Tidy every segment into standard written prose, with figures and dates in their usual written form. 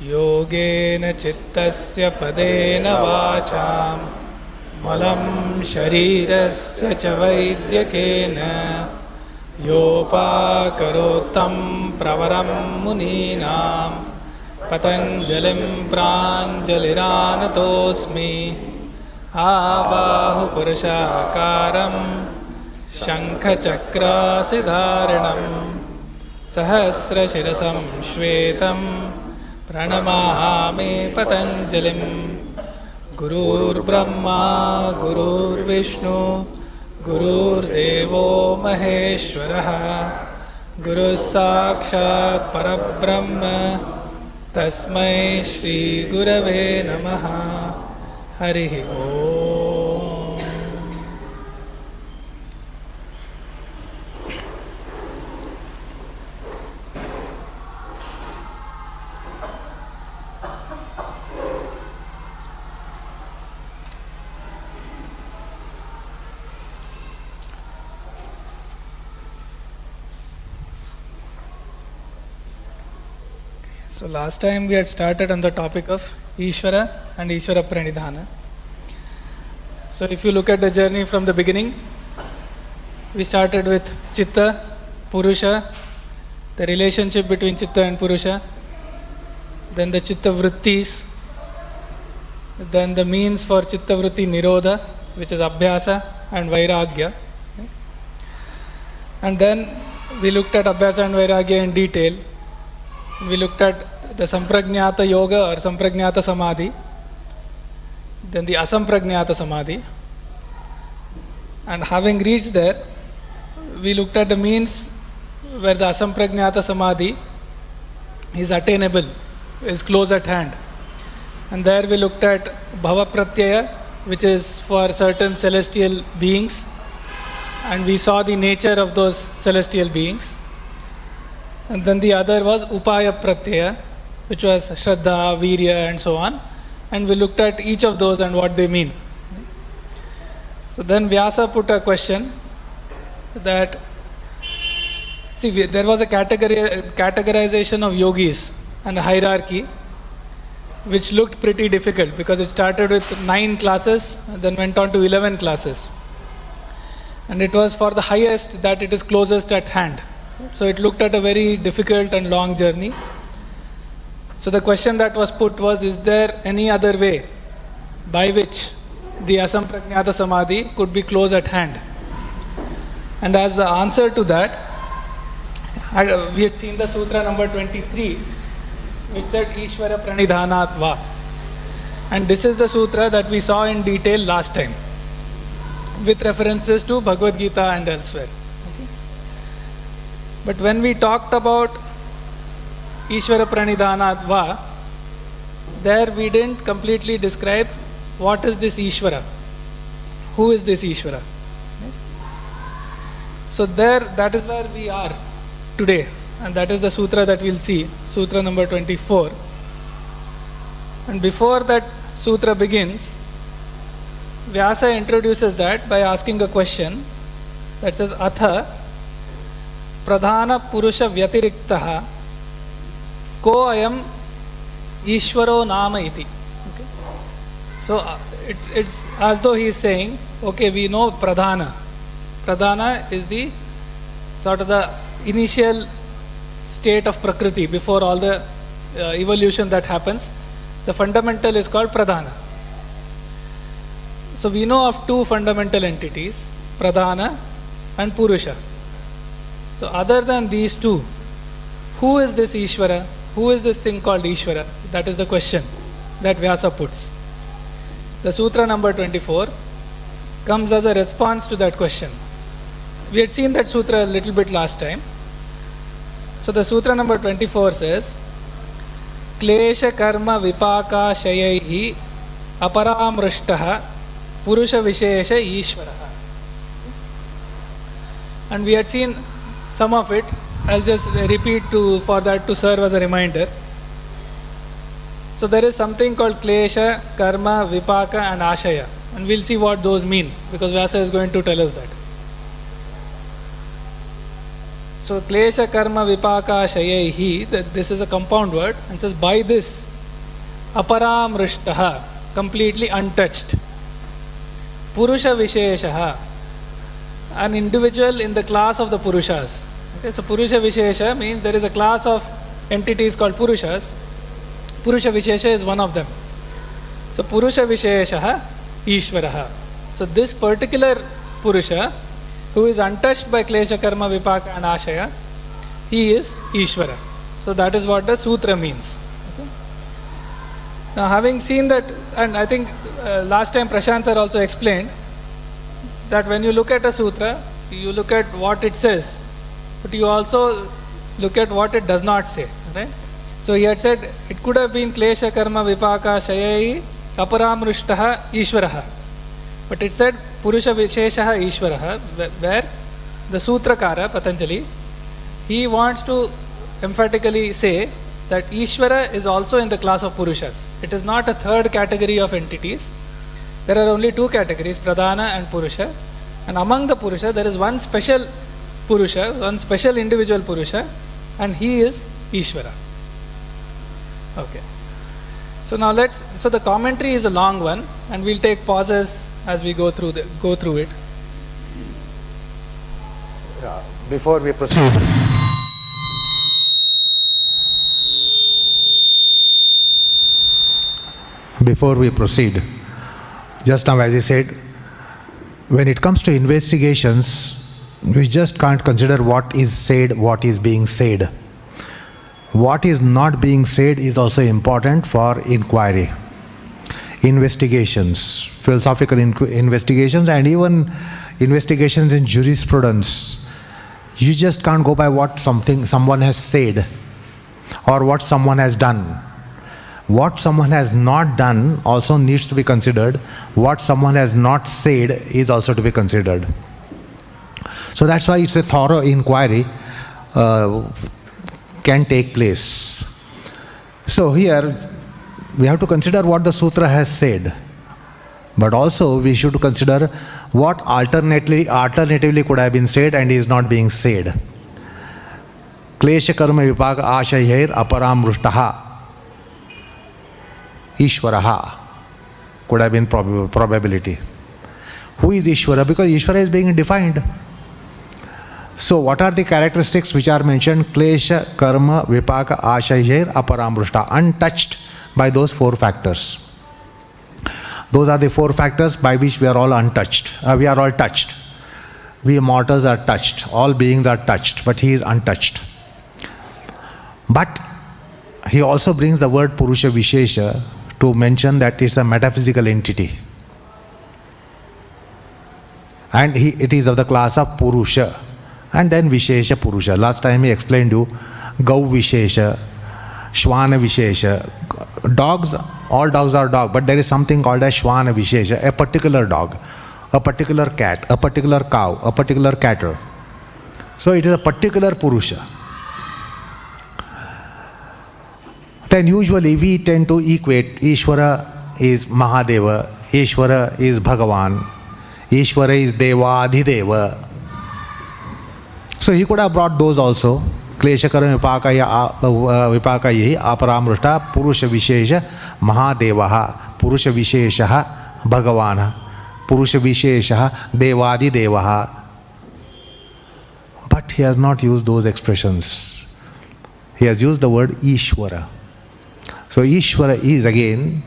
योगेन चित्तस्य पदेन वाचां मलं शरीरस्य च वैद्यकेन योपाकरोत्तं प्रवरं मुनीनां पतञ्जलिं प्राञ्जलिरानतोऽस्मि आबाहुपुरुषाकारं शङ्खचक्रासिधारिणं सहस्रशिरसं श्वेतं प्रणमामि पतञ्जलिं गुरुर्ब्रह्मा गुरुर्विष्णु गुरुर्देवो महेश्वरः गुरुः साक्षात् परब्रह्म तस्मै श्रीगुरवे नमः। हरिः ओम्। So last time we had started on the topic of Ishvara and Ishvara Pranidhana. So if you look at the journey from the beginning, we started with Chitta, Purusha, the relationship between Chitta and Purusha, then the Chitta Vrittis, then the means for Chitta Vritti Nirodha, which is Abhyasa and Vairagya. And then we looked at Abhyasa and Vairagya in detail. We looked at the Samprajñata Yoga or Samprajñata Samadhi, then the Asamprajñata Samadhi. And having reached there, we looked at the means where the Asamprajñata Samadhi is attainable, is close at hand. And there we looked at Bhava Pratyaya, which is for certain celestial beings. And we saw the nature of those celestial beings. And then the other was Upaya Pratyaya, which was Shraddha, Virya and so on. And we looked at each of those and what they mean. So then Vyasa put a question that, there was a categorization of yogis and a hierarchy which looked pretty difficult because it started with 9 classes and then went on to 11 classes. And it was for the highest that it is closest at hand. So it looked at a very difficult and long journey. So the question that was put was, is there any other way by which the Asamprajñata Samadhi could be close at hand? And as the answer to that, we had seen the sutra number 23, which said Ishvara Pranidhanat Va. And this is the sutra that we saw in detail last time, with references to Bhagavad Gita and elsewhere. But when we talked about Ishvara Pranidhanat Va, there we didn't completely describe what is this Ishvara. Who is this Ishvara? So there, that is where we are today. And that is the sutra that we'll see, sutra number 24. And before that sutra begins, Vyasa introduces that by asking a question that says, Atha Pradhana Purusha Vyatiriktaha Ko Ayam Ishvaro Nama Iti. Okay. So it's as though he is saying, okay, we know Pradhana. Pradhana is the sort of the initial state of Prakriti before all the evolution that happens. The fundamental is called Pradhana. So we know of 2 fundamental entities, Pradhana and Purusha. So other than these 2, who is this Ishvara? Who is this thing called Ishvara? That is the question that Vyasa puts. The sutra number 24 comes as a response to that question. We had seen that sutra a little bit last time. So the sutra number 24 says, Klesha karma vipaka shayaihi aparamrishtaha purusha vishesha ishvaraha. And we had seen some of it. I'll just repeat for that to serve as a reminder. So there is something called Klesha, Karma, Vipaka and Ashaya. And we'll see what those mean because Vyasa is going to tell us that. So klesha karma vipaka shayaihi, this is a compound word, and says by this aparamrishtaha, completely untouched. Purusha Visheshaha, an individual in the class of the Purushas. Okay, so Purusha Vishesha means there is a class of entities called Purushas. Purusha Vishesha is one of them. So Purusha Visheshaha Ishvaraha. So this particular Purusha, who is untouched by Klesha, Karma, Vipaka and Ashaya, he is Ishvara. So that is what the sutra means. Okay? Now having seen that, and I think last time Prashant sir also explained that when you look at a sutra, you look at what it says, but you also look at what it does not say. Right? So he had said it could have been Klesha, Karma, Vipaka, Shayai, Aparamrushtaha, Ishvaraha. But it said Purusha Visheshaha Ishvaraha, where the Sutrakara, Patanjali, he wants to emphatically say that Ishvara is also in the class of Purushas. It is not a third category of entities. There are only two categories, Pradhana and Purusha. And among the Purusha, there is one special Purusha, one special individual Purusha, and he is Ishvara. Okay. So now so the commentary is a long one, and we'll take pauses as we go through it. Before we proceed, just now as I said, when it comes to investigations, we just can't consider what is said, what is being said. What is not being said is also important for inquiry. Investigations, philosophical investigations, and even investigations in jurisprudence. You just can't go by what someone has said or what someone has done. What someone has not done also needs to be considered. What someone has not said is also to be considered. So that's why it's a thorough inquiry can take place. So here we have to consider what the sutra has said, but also we should consider what alternatively could have been said and is not being said. Klesha karma vipaka ashayher aparamrushtaha Ishvaraha could have been probability. Who is Ishvara? Because Ishvara is being defined. So what are the characteristics which are mentioned? Klesha, karma, vipaka, ashayher, aparamrushta, untouched by those four factors. Those are the four factors by which we are all untouched. We are all touched. We mortals are touched. All beings are touched, but he is untouched. But he also brings the word Purusha Vishesha to mention that it's a metaphysical entity. And it is of the class of Purusha. And then Vishesha Purusha. Last time he explained you Gau Vishesha, Shwana Vishesha. Dogs, all dogs are dog, but there is something called as Shwana Vishesha, a particular dog, a particular cat, a particular cow, a particular cattle. So it is a particular Purusha. Then usually we tend to equate Ishvara is Mahadeva, Ishvara is Bhagavan, Ishvara is Deva Adhideva. So he could have brought those also. Klesha karma vipaka yehi aparamrushta Purusha Vishesha Mahadevaha, Purusha Visheshaha Bhagavana, Purusha Visheshaha Devadi Devaha. But he has not used those expressions. He has used the word Ishvara. So Ishvara is again,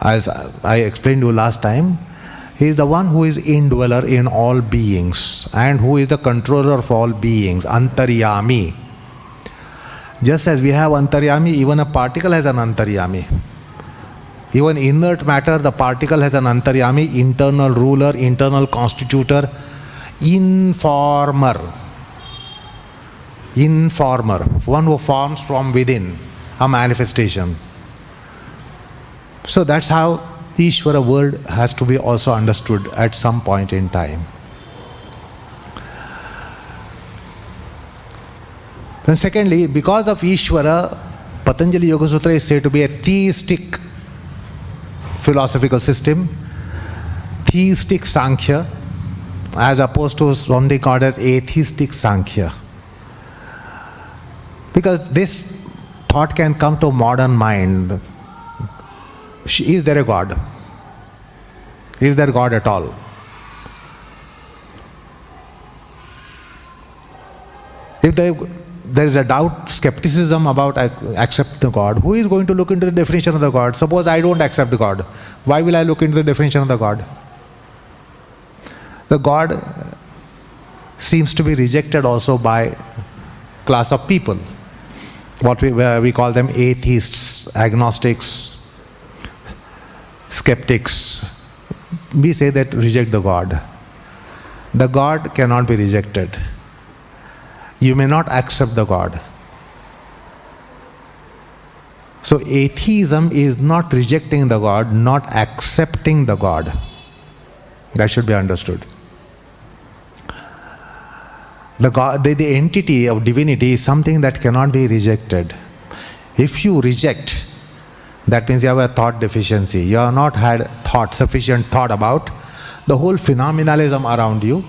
as I explained to you last time, he is the one who is indweller in all beings and who is the controller of all beings, Antaryami. Just as we have Antaryami, even a particle has an Antaryami. Even inert matter, the particle has an Antaryami, internal ruler, internal constitutor, informer, one who forms from within a manifestation. So that's how Ishvara word has to be also understood at some point in time. Then secondly, because of Ishvara, Patanjali Yoga Sutra is said to be a theistic philosophical system, theistic Sankhya, as opposed to something called as atheistic Sankhya. Because this thought can come to modern mind. is there a God? Is there God at all? If there is a doubt, skepticism about accept the God, who is going to look into the definition of the God? Suppose I don't accept God. Why will I look into the definition of the God? The God seems to be rejected also by class of people. What we call them atheists, agnostics, skeptics. We say that reject the God. The God cannot be rejected. You may not accept the God. So atheism is not rejecting the God, not accepting the God. That should be understood. The God, the entity of divinity is something that cannot be rejected. If you reject, that means you have a thought deficiency. You have not had sufficient thought about the whole phenomenalism around you.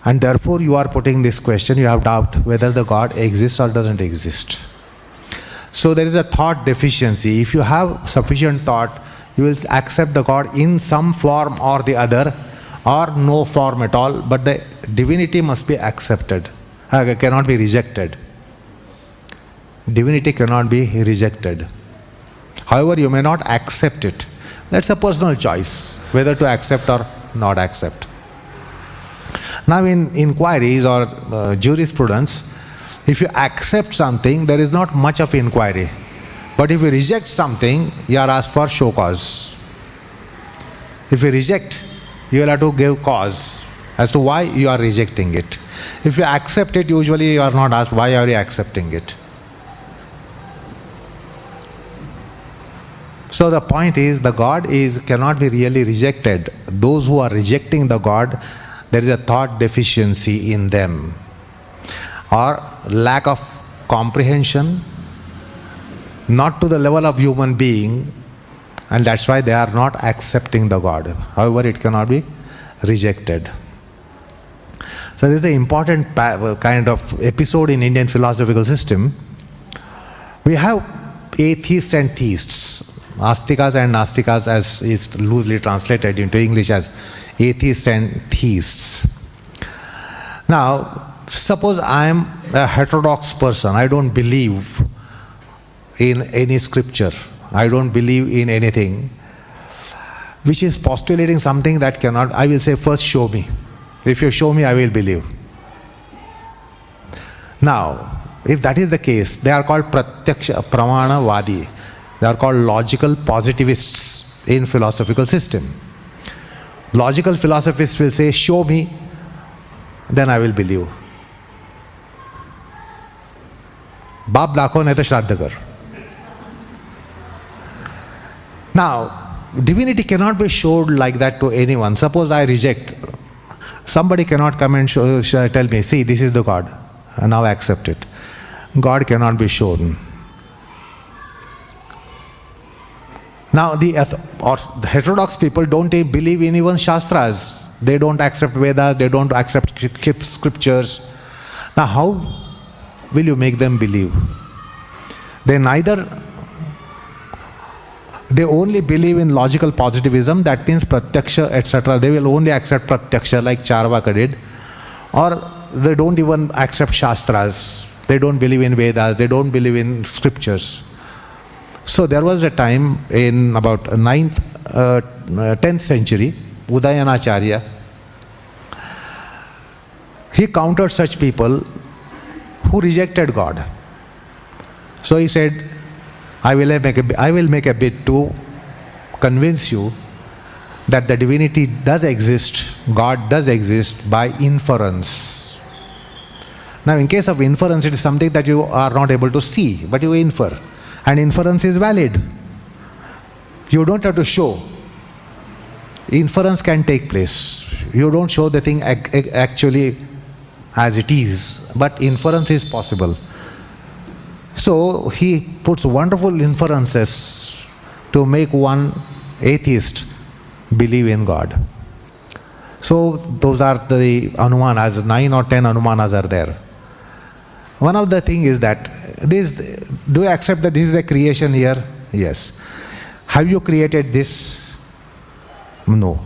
And therefore you are putting this question, you have doubt whether the God exists or doesn't exist. So there is a thought deficiency. If you have sufficient thought, you will accept the God in some form or the other, or no form at all, but the divinity must be accepted, cannot be rejected. Divinity cannot be rejected. However, you may not accept it. That's a personal choice, whether to accept or not accept. Now in inquiries or jurisprudence, if you accept something, there is not much of inquiry. But if you reject something, you are asked for show cause. If you reject, you will have to give cause as to why you are rejecting it. If you accept it, usually you are not asked why are you accepting it. So the point is, the God cannot be really rejected. Those who are rejecting the God, there is a thought deficiency in them, or lack of comprehension, not to the level of human being, and that's why they are not accepting the God. However, it cannot be rejected. So this is the important kind of episode in Indian philosophical system. We have atheists and theists, Astikas and Nastikas, as is loosely translated into English as atheists and theists. Now, suppose I am a heterodox person. I don't believe in any scripture. I don't believe in anything which is postulating something that cannot. I will say, first show me. If you show me, I will believe. Now, if that is the case, they are called pratyaksha pramana vadi. They are called logical positivists in philosophical system. Logical philosophists will say, show me, then I will believe. Baap dakho nahi to shraddha kar. Now, divinity cannot be showed like that to anyone. Suppose I reject. Somebody cannot come and tell me, see, this is the God, and now I accept it. God cannot be shown. Now, the heterodox people don't believe in even Shastras. They don't accept Vedas, they don't accept scriptures. Now, how will you make them believe? They only believe in logical positivism, that means pratyaksha, etc. They will only accept pratyaksha like Charvaka did. Or they don't even accept Shastras. They don't believe in Vedas, they don't believe in scriptures. So there was a time in about 10th century, Udayanacharya, he countered such people who rejected God. So he said, I will make a bid to convince you that the divinity does exist, God does exist by inference. Now in case of inference, it is something that you are not able to see, but you infer. And inference is valid. You don't have to show. Inference can take place. You don't show the thing actually as it is, but inference is possible. So he puts wonderful inferences to make one atheist believe in God. So those are the anumanas, 9 or 10 anumanas are there. One of the things is that do you accept that this is a creation here? Yes. Have you created this? No.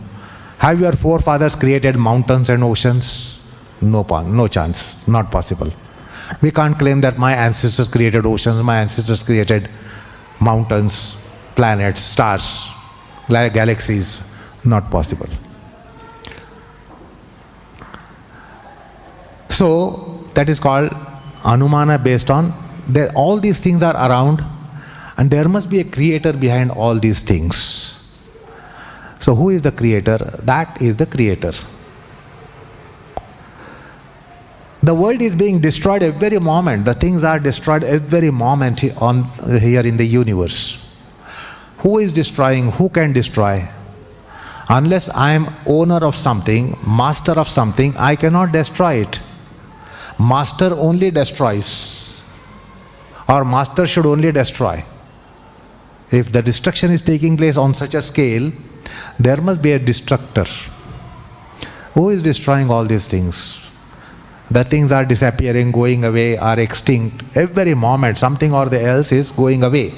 Have your forefathers created mountains and oceans? No chance. Not possible. We can't claim that my ancestors created oceans, my ancestors created mountains, planets, stars, galaxies. Not possible. So, that is called Anumana, based on all these things are around, and there must be a creator behind all these things. So, who is the creator? That is the creator. The world is being destroyed every moment. The things are destroyed every moment here in the universe. Who is destroying? Who can destroy? Unless I am owner of something, master of something, I cannot destroy it. Master only destroys. Or master should only destroy. If the destruction is taking place on such a scale, there must be a destructor. Who is destroying all these things? The things are disappearing, going away, are extinct. Every moment something or the else is going away,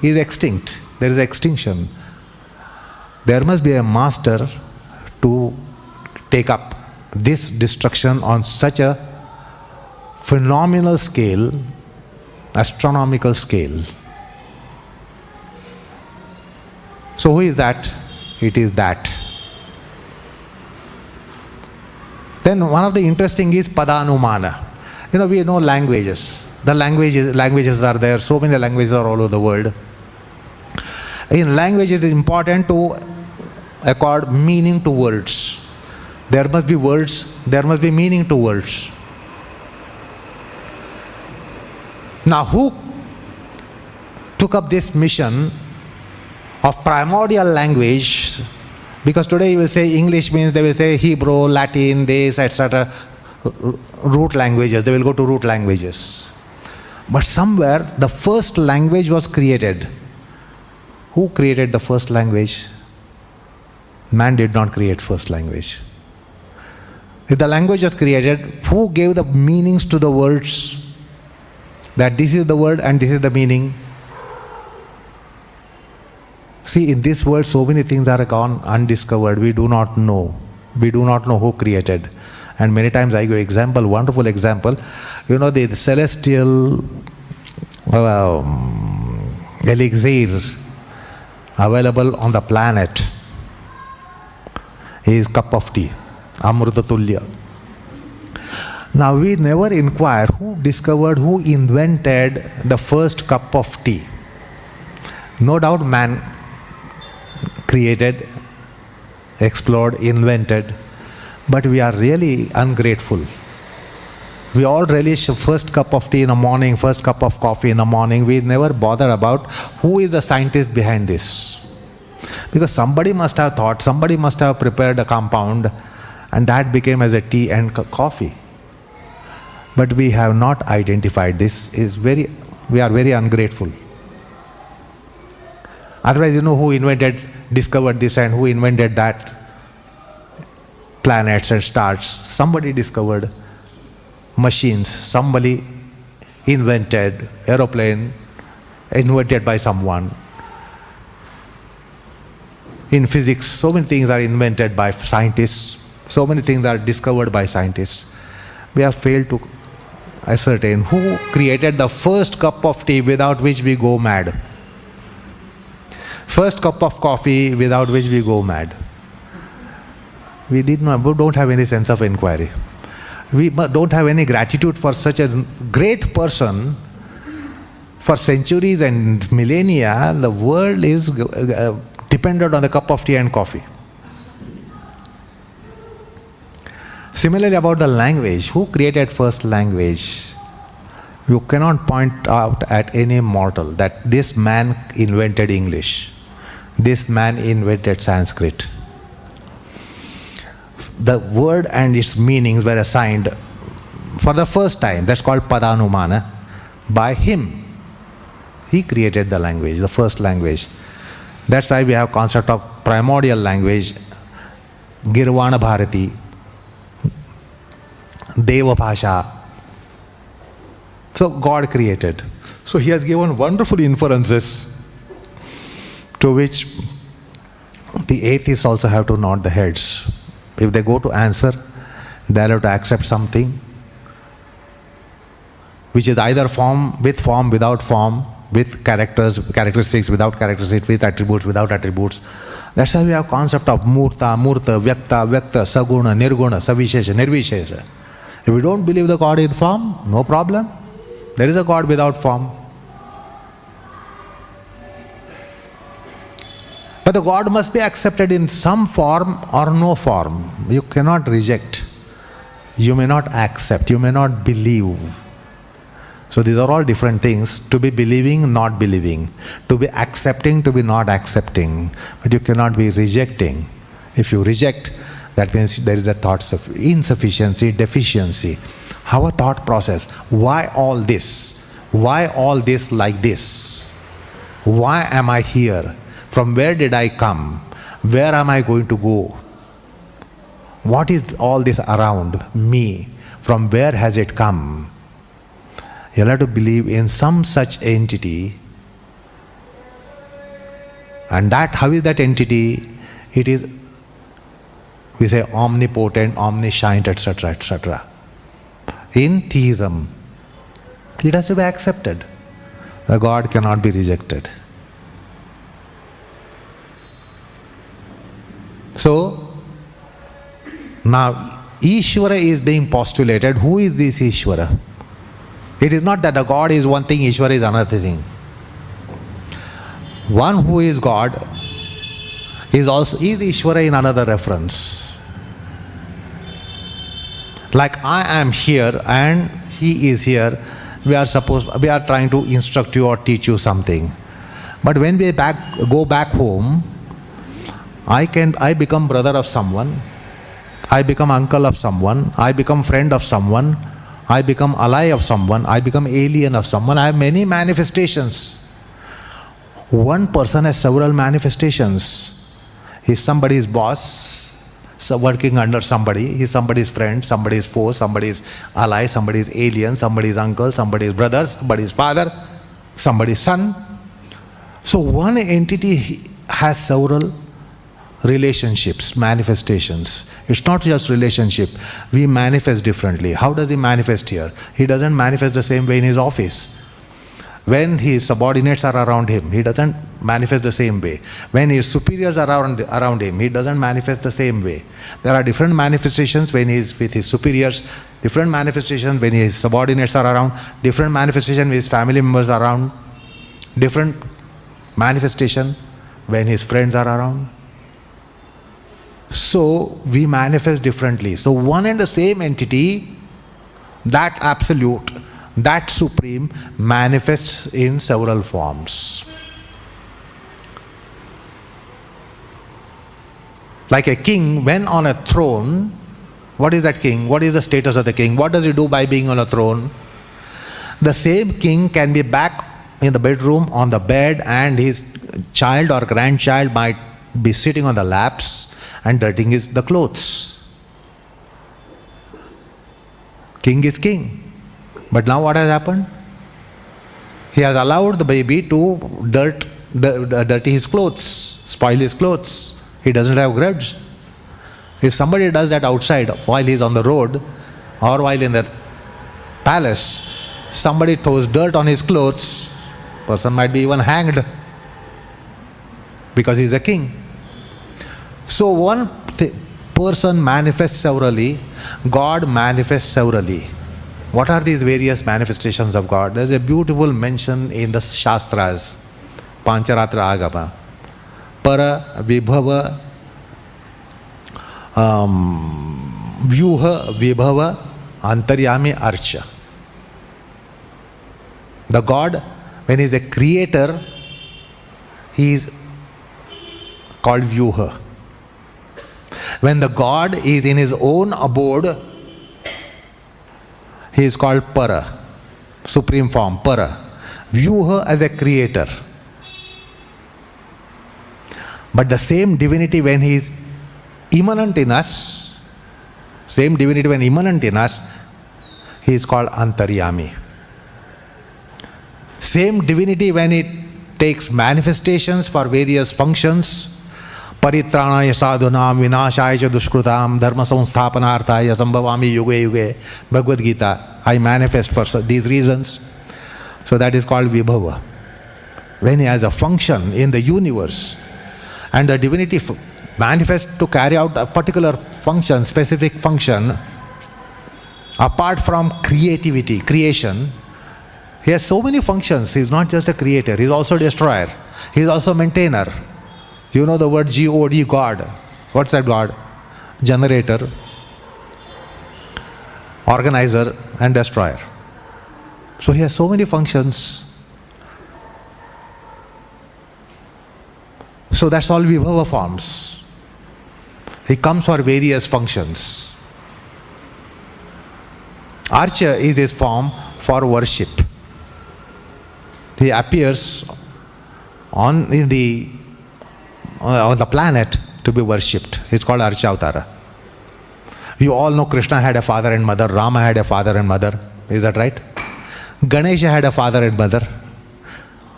is extinct. There is extinction. There must be a master to take up this destruction on such a phenomenal scale, astronomical scale. So who is that? It is that. Then one of the interesting is Padanumana. We know languages. The languages are there. So many languages are all over the world. In language, it is important to accord meaning to words. There must be words. There must be meaning to words. Now, who took up this mission of primordial language? Because today you will say English means they will say Hebrew, Latin, this, etc. Root languages. They will go to root languages. But somewhere the first language was created. Who created the first language? Man did not create first language. If the language was created, who gave the meanings to the words? That this is the word and this is the meaning. See, in this world, so many things are gone undiscovered. We do not know. We do not know who created. And many times I give example, wonderful example. The celestial elixir available on the planet is cup of tea, Amrita Tulya. Now we never inquire who discovered, who invented the first cup of tea. No doubt man created, explored, invented, but we are really ungrateful. We all relish the first cup of tea in the morning, first cup of coffee in the morning. We never bother about who is the scientist behind this. Because somebody must have thought, somebody must have prepared a compound, and that became as a tea and coffee. But we have not identified this. We are very ungrateful. Otherwise, who discovered this and who invented that? Planets and stars. Somebody discovered. Machines. Somebody invented. Aeroplane. Invented by someone. In physics, so many things are invented by scientists. So many things are discovered by scientists. We have failed to ascertain who created the first cup of tea without which we go mad. First cup of coffee without which we go mad. We don't have any sense of inquiry. We don't have any gratitude for such a great person. For centuries and millennia, the world is dependent on the cup of tea and coffee. Similarly, about the language, who created first language? You cannot point out at any mortal that this man invented English. This man invented Sanskrit. The word and its meanings were assigned for the first time. That's called Padanumana. By him. He created the language, the first language. That's why we have concept of primordial language, Girvana Bharati, Deva Bhasha. So God created. So he has given wonderful inferences To which the atheists also have to nod the heads. If they go to answer, they'll have to accept something which is either form, without form, with characteristics, without characteristics, with attributes, without attributes. That's why we have concept of murta, vyakta, saguna, nirguna, savishesha, nirvishesha. If we don't believe the God in form, no problem. There is a God without form. But the God must be accepted in some form or no form. You cannot reject. You may not accept. You may not believe. So these are all different things. To be believing, not believing. To be accepting, to be not accepting. But you cannot be rejecting. If you reject, that means there is a thought of insufficiency, deficiency. How a thought process. Why all this? Why all this like this? Why am I here? From where did I come? Where am I going to go? What is all this around me? From where has it come? You'll have to believe in some such entity. And that, how is that entity? It is, we say, omnipotent, omniscient, etc., etc. In theism, it has to be accepted. The God cannot be rejected. So, now Ishvara is being postulated. Who is this Ishvara? It is not that the God is one thing, Ishvara is another thing. One who is God is Ishvara in another reference. Like I am here and he is here, we are trying to instruct you or teach you something. But when we go back home, I become brother of someone, I become uncle of someone, I become friend of someone, I become ally of someone, I become alien of someone. I have many manifestations. One person has several manifestations. He's somebody's boss, working under somebody. He's somebody's friend, somebody's foe, somebody's ally, somebody's alien, somebody's uncle, somebody's brother, somebody's father, somebody's son. So one entity has several relationships, manifestations. It's not just relationship. We manifest differently. How does he manifest here? He doesn't manifest the same way in his office. When his subordinates are around him, he doesn't manifest the same way. When his superiors are around him, he doesn't manifest the same way. There are different manifestations when he is with his superiors, different manifestations when his subordinates are around, different manifestation when his family members are around, different manifestation when his friends are around. So we manifest differently. So one and the same entity, that absolute, that supreme, manifests in several forms. Like a king, when on a throne, what is that king? What is the status of the king? What does he do by being on a throne? The same king can be back in the bedroom on the bed, and his child or grandchild might be sitting on the laps and dirtying the clothes. King is king. But now what has happened? He has allowed the baby to dirty his clothes, spoil his clothes. He doesn't have grudge. If somebody does that outside while he's on the road or while in the palace, somebody throws dirt on his clothes, person might be even hanged because he's a king. So one person manifests severally, God manifests severally. What are these various manifestations of God? There's a beautiful mention in the Shastras, Pancharatra Agama. Para, Vibhava, Vyuha, Vibhava, Antaryami, Archa. The God, when he is a creator, he is called Vyuha. When the God is in his own abode, he is called Para, supreme form, Para. Vyuha as a creator. But the same divinity when he is immanent in us, same divinity when immanent in us, he is called Antaryami. Same divinity when it takes manifestations for various functions. Paritranaya sadhunam vinashaya cha dushkrutam dharma samsthapanarthaya sambhavami yuge yuge. Bhagavad Gita. I manifest for these reasons. So that is called vibhava. When he has a function in the universe and the divinity manifests to carry out a particular function, specific function, apart from creativity, creation, he has so many functions. He is not just a creator, he is also a destroyer. He is also a maintainer. You know the word God, God. What's that God? Generator, organizer and destroyer. So he has so many functions. So that's all vibhava forms. He comes for various functions. Archa is his form for worship. He appears on the planet to be worshipped. It's called Archa Avtara. You all know Krishna had a father and mother, Rama had a father and mother. Is that right? Ganesha had a father and mother.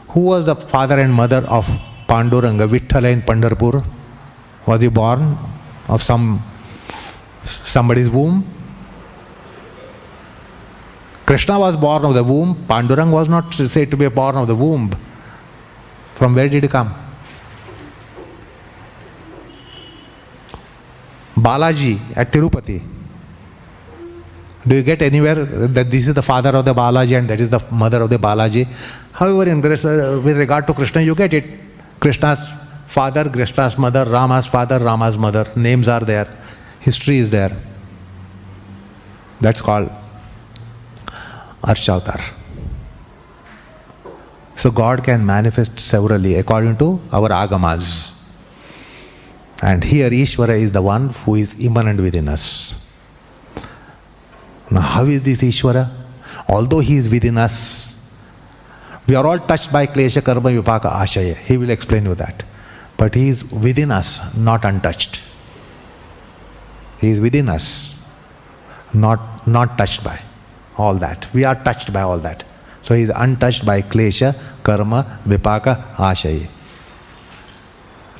Who was the father and mother of Panduranga, Vithala in Pandharpur? Was he born of somebody's womb? Krishna was born of the womb. Panduranga was not said to be born of the womb. From where did he come? Balaji at Tirupati. Do you get anywhere that this is the father of the Balaji and that is the mother of the Balaji? However, with regard to Krishna, you get it. Krishna's father, Krishna's mother, Rama's father, Rama's mother. Names are there. History is there. That's called Archa Avtar. So God can manifest severally according to our agamas. And here Ishvara is the one who is immanent within us. Now how is this Ishvara? Although he is within us, we are all touched by klesha karma vipaka ashaya. He will explain you that. But he is within us, not untouched. He is within us, not touched by all that. We are touched by all that. So he is untouched by klesha, karma, vipaka, ashaya.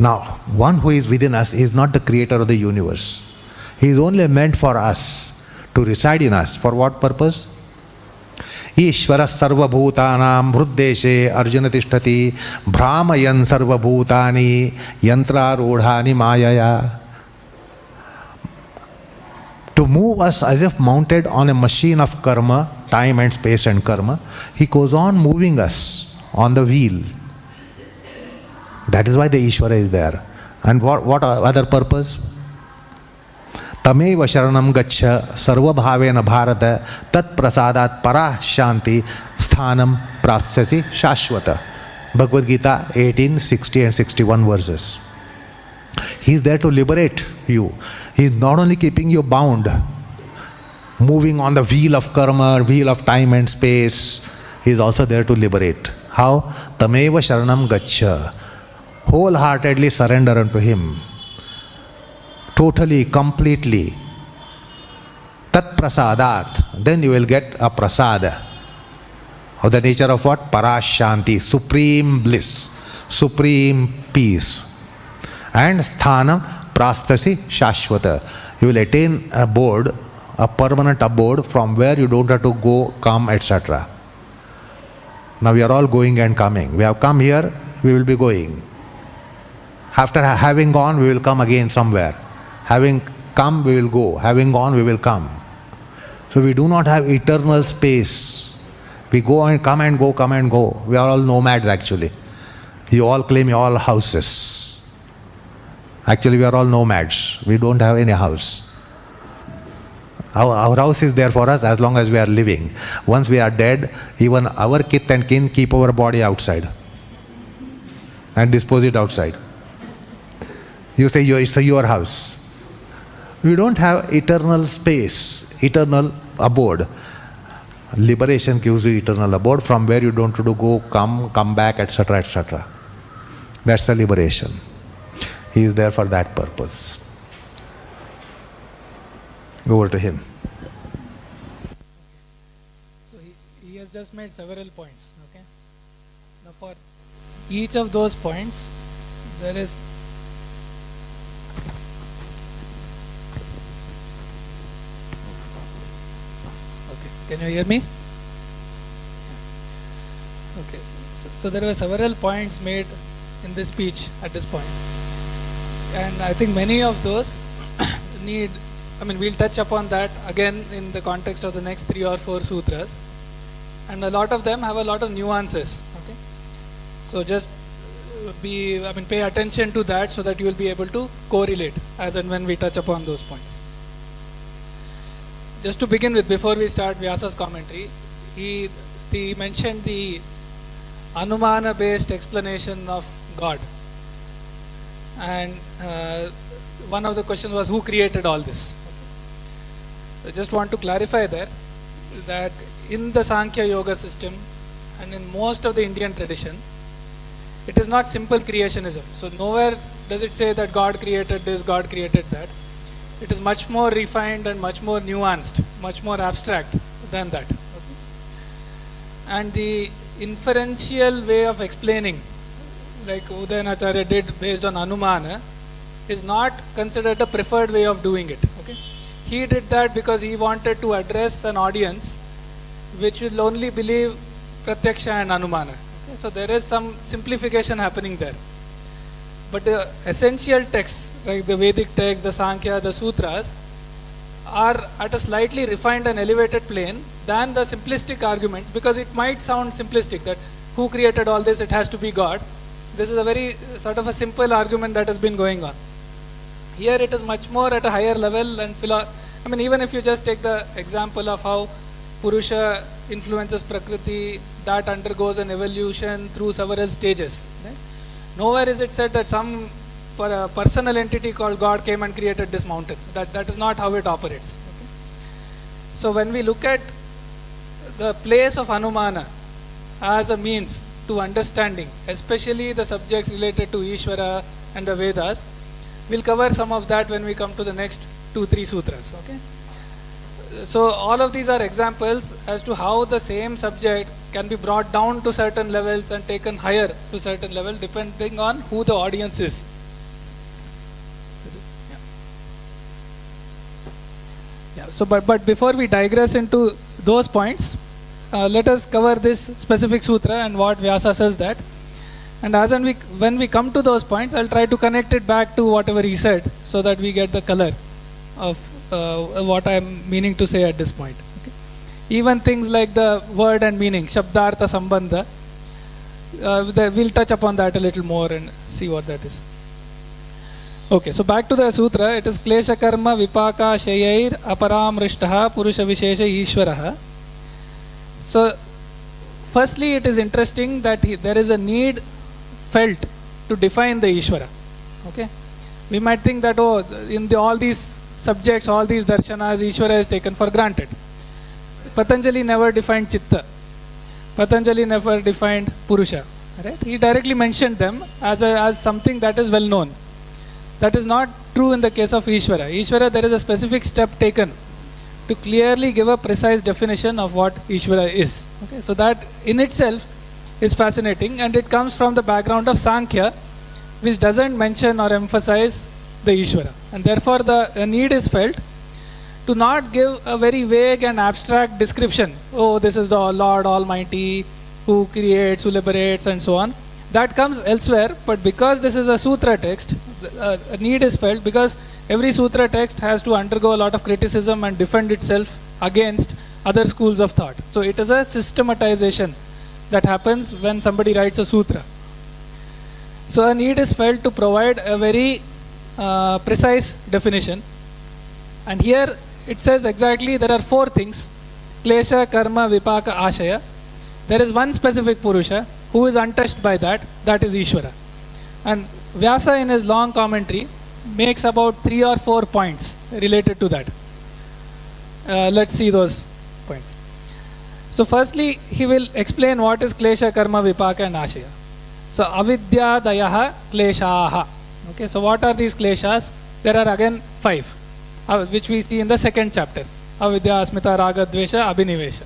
Now, one who is within us is not the creator of the universe. He is only meant for us, to reside in us. For what purpose? Ishvara sarva bhutanam hruddeshe arjuna tishtati brahmayan sarva bhutani yantra rodhani mayaya. To move us as if mounted on a machine of karma, time and space and karma, he goes on moving us on the wheel. That is why the Ishvara is there. And what other purpose? Tameva sharanam gaccha sarva bhavena bharata tat prasadat para shanti sthanam prapsyasi shashvata. Bhagavad Gita 18, 60 and 61 verses. He is there to liberate you. He is not only keeping you bound, moving on the wheel of karma, wheel of time and space. He is also there to liberate. How? Tameva sharanam gaccha. Wholeheartedly surrender unto him. Totally, completely. Tat prasadat. Then you will get a prasada. Of the nature of what? Parashanti. Supreme bliss. Supreme peace. And sthanam praspasi shashvata. You will attain a abode, a permanent abode from where you don't have to go, come, etc. Now we are all going and coming. We have come here, we will be going. After having gone, we will come again somewhere. Having come, we will go. Having gone, we will come. So we do not have eternal space. We go and come and go, come and go. We are all nomads actually. You all claim your all houses. Actually, we are all nomads. We don't have any house. Our house is there for us as long as we are living. Once we are dead, even our kith and kin keep our body outside and dispose it outside. You say it's your house. We don't have eternal space, eternal abode. Liberation gives you eternal abode from where you don't have to go, come back, etc., etc. That's the liberation. He is there for that purpose. Go over to him. So he has just made several points. Okay. Now each of those points, there is okay. Can you hear me? Okay. So there were several points made in this speech at this point, and I think many of those need. I mean, we'll touch upon that again in the context of the next 3 or 4 sutras, and a lot of them have a lot of nuances. Okay, so just pay attention to that so that you will be able to correlate as and when we touch upon those points. Just to begin with, before we start Vyasa's commentary, he mentioned the Anumana-based explanation of God, and one of the questions was, who created all this? I just want to clarify there that in the Sankhya Yoga system and in most of the Indian tradition, it is not simple creationism. So nowhere does it say that God created this, God created that. It is much more refined and much more nuanced, much more abstract than that. Okay? And the inferential way of explaining, like Udayanacharya did based on Anumana, is not considered a preferred way of doing it. Okay? He did that because he wanted to address an audience which will only believe Pratyaksha and Anumana. Okay? So there is some simplification happening there. But the essential texts, like the Vedic texts, the Sankhya, the Sutras, are at a slightly refined and elevated plane than the simplistic arguments, because it might sound simplistic that who created all this, it has to be God. This is a very sort of a simple argument that has been going on. Here it is much more at a higher level, and even if you just take the example of how Purusha influences Prakriti, that undergoes an evolution through several stages. Right? Nowhere is it said that some personal entity called God came and created this mountain. That is not how it operates. Okay? So when we look at the place of Anumana as a means to understanding, especially the subjects related to Ishvara and the Vedas, we'll cover some of that when we come to the next 2-3 sutras. Okay? So all of these are examples as to how the same subject can be brought down to certain levels and taken higher to certain level depending on who the audience is. Yeah. So but before we digress into those points, let us cover this specific sutra and what Vyasa says that. And when we come to those points, I'll try to connect it back to whatever he said so that we get the color of what I'm meaning to say at this point. Okay? Even things like the word and meaning, Shabdartha Sambandha, we'll touch upon that a little more and see what that is. Okay, so back to the sutra. It is Klesha Karma Vipaka Shayair Aparamrishtaha Purusha Vishesha Ishvaraha. So, firstly, it is interesting that there is a need felt to define the Ishvara. Okay, we might think that in all these subjects, all these darshanas, Ishvara is taken for granted. Patanjali never defined Chitta. Patanjali never defined Purusha. Right? He directly mentioned them as something that is well known. That is not true in the case of Ishvara. Ishvara, there is a specific step taken to clearly give a precise definition of what Ishvara is. Okay? So that in itself is fascinating, and it comes from the background of Sankhya, which doesn't mention or emphasize the Ishvara. And therefore the need is felt to not give a very vague and abstract description. Oh, this is the Lord Almighty who creates, who liberates, and so on. That comes elsewhere, but because this is a sutra text, a need is felt because every sutra text has to undergo a lot of criticism and defend itself against other schools of thought. So it is a systematization that happens when somebody writes a sutra. So a need is felt to provide a very precise definition. And here it says exactly there are 4 things: Klesha, Karma, Vipaka, Ashaya. There is one specific Purusha who is untouched by that is Ishvara. And Vyasa in his long commentary makes about 3 or 4 points related to that. Let's see those points. So firstly, he will explain what is Klesha, Karma, Vipaka and Ashaya. So Avidya, Dayaha, Kleshaha. Okay, so what are these Kleshas? There are again 5, which we see in the 2nd chapter. Avidya, Asmita, Raga, Dvesha, Abhinivesha.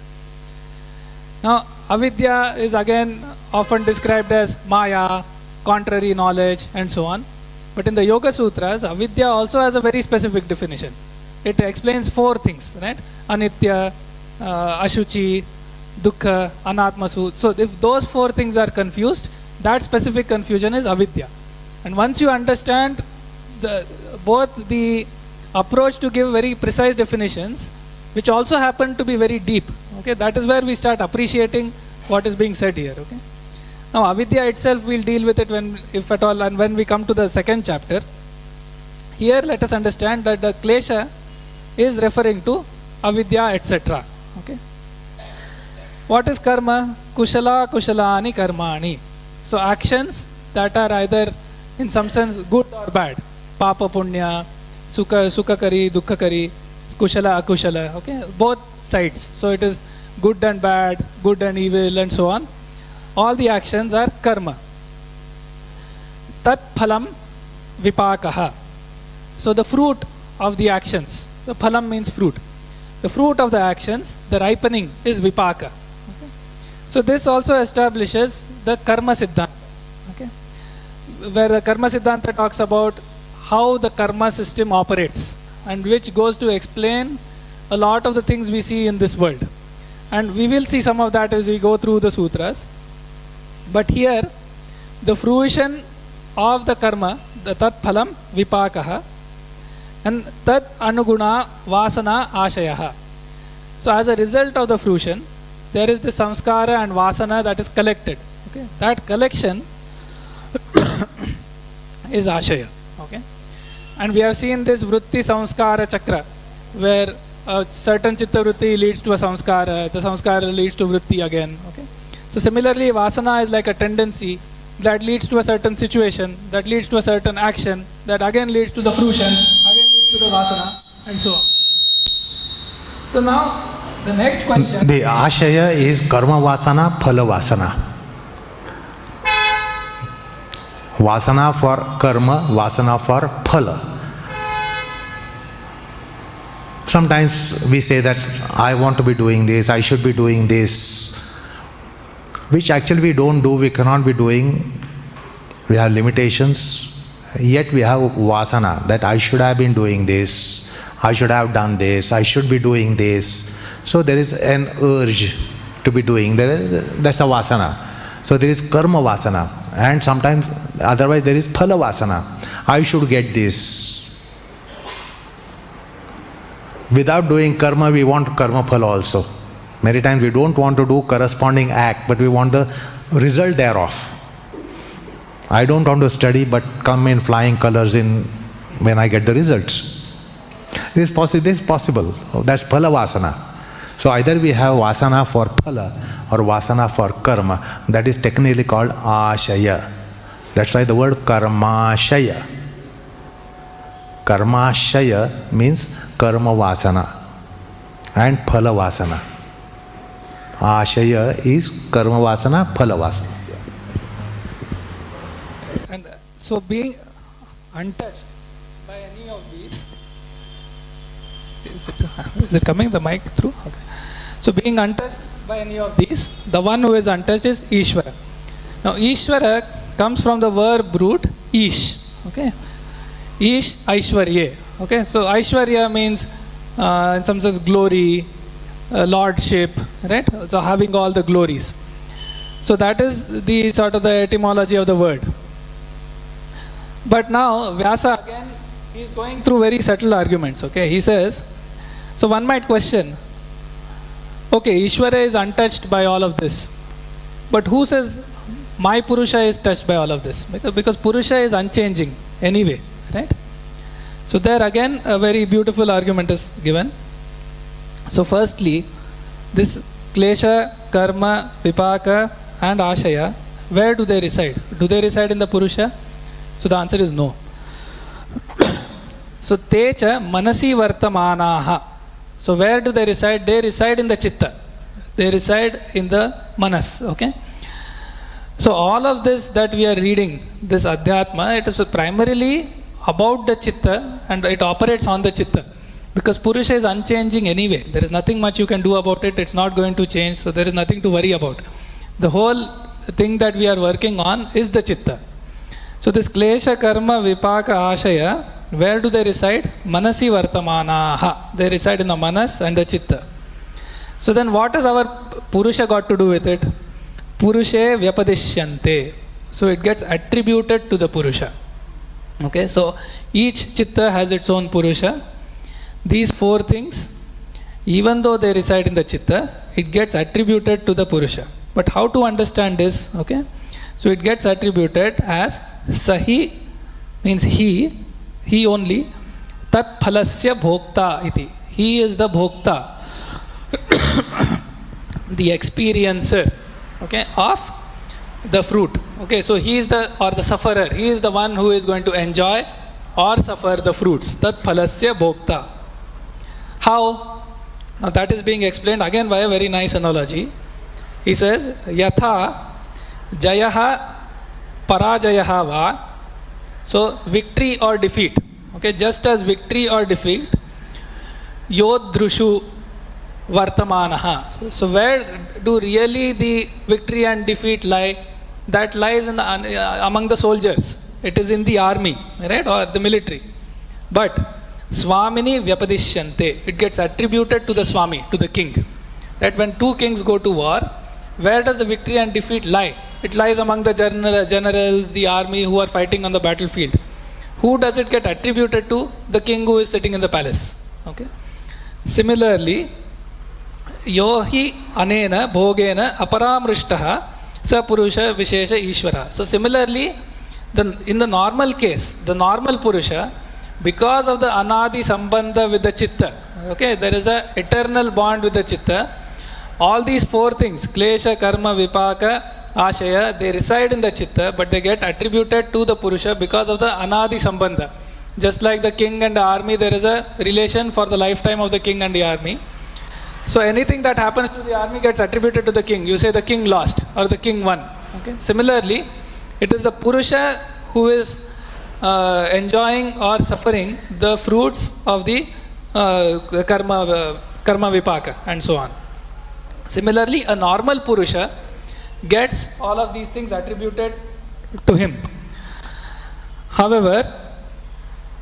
Now, Avidya is again often described as Maya, contrary knowledge, and so on. But in the Yoga Sutras, avidya also has a very specific definition. It explains 4 things, right? Anitya, Ashuchi, Dukkha, Anatmasu. So if those 4 things are confused, that specific confusion is avidya. And once you understand both the approach to give very precise definitions, which also happen to be very deep, okay, that is where we start appreciating what is being said here. Okay. Now avidya itself, we'll deal with it when, if at all, and when we come to the second chapter. Here let us understand that the klesha is referring to avidya, etc. Okay. What is karma? Kushala kushalani karmani. So actions that are either in some sense good or bad. Papa punya, sukha kari, dukkha kari, kushala akushala. Okay, both sides. So it is good and bad, good and evil, and so on. All the actions are karma. Tat phalam vipakaha. So the fruit of the actions. The phalam means fruit. The fruit of the actions, the ripening, is vipaka. Okay. So this also establishes the karma siddhanta. Okay. Where the karma siddhanta talks about how the karma system operates, and which goes to explain a lot of the things we see in this world. And we will see some of that as we go through the sutras. But here, the fruition of the karma, the tat phalam vipakaha, and tat anuguna vasana ashayaha. So as a result of the fruition, there is the samskara and vasana that is collected. Okay? That collection is ashaya. Okay? And we have seen this vritti samskara chakra, where a certain chitta vritti leads to a samskara, the samskara leads to vritti again. Okay? So similarly, vasana is like a tendency that leads to a certain situation, that leads to a certain action, that again leads to the fruition, again leads to the vasana, and so on. So now, the next question. The ashaya is karma vasana, phala vasana. Vasana for karma, vasana for phala. Sometimes we say that I want to be doing this, I should be doing this, which actually we don't do, we cannot be doing. We have limitations, yet we have vasana, that I should have been doing this, I should have done this, I should be doing this. So there is an urge to be doing, that's a vasana. So there is karma vasana, and sometimes otherwise there is phala vasana. I should get this. Without doing karma, we want karma phala also. Many times we don't want to do corresponding act, but we want the result thereof. I don't want to study, but come in flying colors in when I get the results. This is possible. That's phala vasana. So either we have vasana for phala or vasana for karma. That is technically called ashaya. That's why the word karmashaya. Karmashaya means karma vasana and phala vasana. Ashaya is karma vasana, phala vasana. And so being untouched by any of these, is it coming, the mic through? Okay. So being untouched by any of these, the one who is untouched is Ishvara. Now Ishvara comes from the verb root ish. Okay. Ish, Aishwarya. Okay. So Aishwarya means in some sense glory, lordship, right? So having all the glories. So that is the sort of the etymology of the word. But now Vyasa again, he is going through very subtle arguments. Okay, he says, so one might question, okay, Ishvara is untouched by all of this, but who says my Purusha is touched by all of this? Because Purusha is unchanging anyway, right? So there again a very beautiful argument is given. So firstly, this klesha, karma, vipaka and ashaya, where do they reside? Do they reside in the Purusha? So the answer is no. So techa manasi vartamanaha. So where do they reside? They reside in the chitta. They reside in the manas. Okay. So all of this that we are reading, this adhyatma, it is primarily about the chitta and it operates on the chitta. Because Purusha is unchanging anyway. There is nothing much you can do about it. It's not going to change. So there is nothing to worry about. The whole thing that we are working on is the chitta. So this klesha, karma, vipaka, ashaya, where do they reside? Manasi vartamanaha. They reside in the manas and the chitta. So then what has our purusha got to do with it? Purushe vyapadishyante. So it gets attributed to the purusha. Okay, so each chitta has its own purusha. These four things, even though they reside in the chitta, it gets attributed to the purusha. But how to understand this? Okay, so it gets attributed as sahi, means he only, tat phalasya bhokta iti. He is the bhokta, the experiencer, okay, of the fruit. Okay, so he is the sufferer. He is the one who is going to enjoy or suffer the fruits. Tat phalasya bhokta. How? Now that is being explained again by a very nice analogy. He says, yatha jayaha parajayaha va. So victory or defeat. Okay, just as victory or defeat, yodhrushu vartamanaha. So where do really the victory and defeat lie? That lies in among the soldiers. It is in the army, right, or the military. But Swamini vyapadishyante. It gets attributed to the Swami, to the king. Right? When two kings go to war, where does the victory and defeat lie? It lies among the generals, the army who are fighting on the battlefield. Who does it get attributed to? The king who is sitting in the palace. Okay. Similarly, yohi anena bhogena aparamrishtaha sa purusha vishesha ishvara. So similarly, in the normal case, the normal purusha, because of the anadi sambandha with the chitta, okay, there is a eternal bond with the chitta. All these four things, klesha, karma, vipaka, ashaya, they reside in the chitta, but they get attributed to the purusha because of the anadi sambandha. Just like the king and the army, there is a relation for the lifetime of the king and the army. So anything that happens to the army gets attributed to the king. You say the king lost or the king won. Okay. Similarly, it is the purusha who is enjoying or suffering the fruits of the karma vipaka and so on. Similarly, a normal purusha gets all of these things attributed to him. However,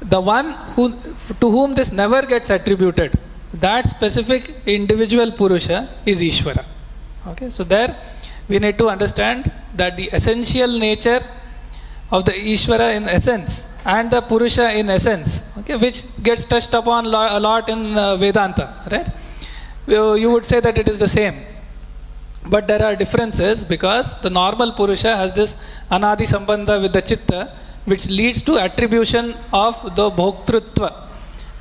the one to whom this never gets attributed, that specific individual purusha is Ishvara. Okay, so there we need to understand that the essential nature of the Ishvara in essence and the Purusha in essence, okay, which gets touched upon a lot in Vedanta, right? You would say that it is the same. But there are differences because the normal Purusha has this anadi sambandha with the chitta, which leads to attribution of the bhoktrutva,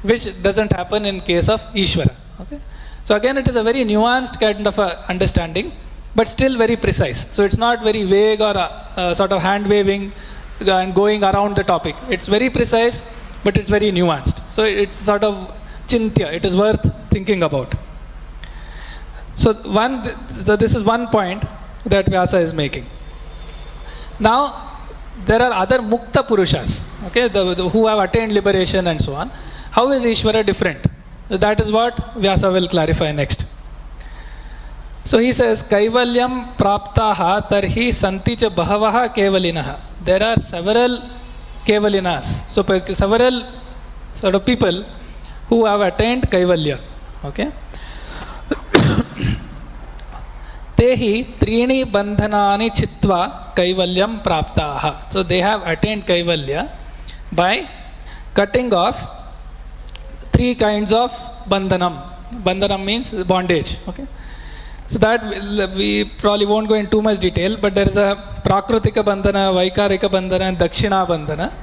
which doesn't happen in case of Ishvara. Okay? So again, it is a very nuanced kind of understanding, but still very precise. So it's not very vague or sort of hand waving and going around the topic. It's very precise, but it's very nuanced. So it's sort of chintya. It is worth thinking about. So this is one point that Vyasa is making. Now, there are other mukta purushas, okay, who have attained liberation and so on. How is Ishvara different? So that is what Vyasa will clarify next. So he says, Kaivalyam praptaha tarhi santicha bahavaha kevalinaha. There are several kevalinas. So several sort of people who have attained Kaivalya. Okay. Tehi trini bandhanani chitva kaivalyam praptaha. So they have attained Kaivalya by cutting off three kinds of bandhanam. Bandhanam means bondage. Okay. So that we probably won't go in too much detail, but there is a prakritika bandhana, vaikarika bandhana and dakshina bandhana.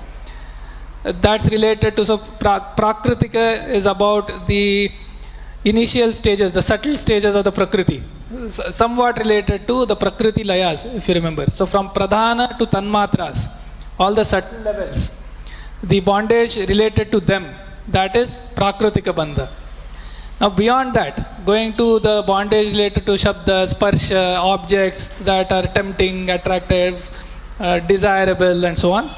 That's related to, so prakritika is about the initial stages, the subtle stages of the prakriti, somewhat related to the prakriti layas, if you remember. So from pradhana to tanmatras, all the subtle levels, the bondage related to them, that is prakritika bandha. Now beyond that, going to the bondage related to shabda, sparsha, objects that are tempting, attractive, desirable and so on,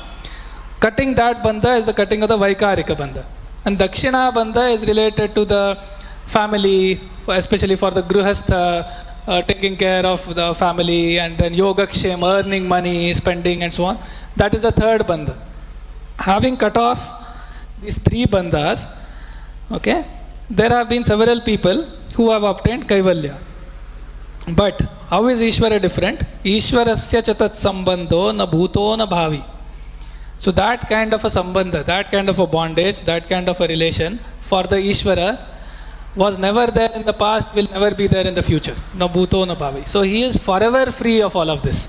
cutting that bandha is the cutting of the vaikarika bandha. And dakshina bandha is related to the family, especially for the gruhastha, taking care of the family, and then yogakshema, earning money, spending, and so on. That is the third bandha. Having cut off these three bandhas, okay, there have been several people who have obtained kaivalya. But how is Ishvara different? Ishvarasya chatat sambandho na bhuto na bhavi. So that kind of a sambandha, that kind of a bondage, that kind of a relation for the Ishvara was never there in the past, will never be there in the future. Na bhuto na bhavi. So he is forever free of all of this.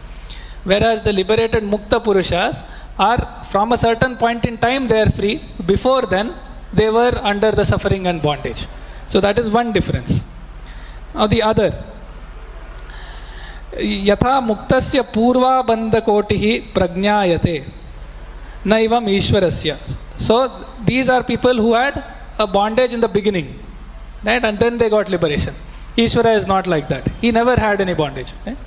Whereas the liberated mukta purushas are, from a certain point in time they are free. Before then they were under the suffering and bondage. So that is one difference. Now the other, yatha muktasya purva bandhakotihi prajnayate naivam ishvarasya. So these are people who had a bondage in the beginning, right, and then they got liberation. Ishvara is not like that. He never had any bondage, right?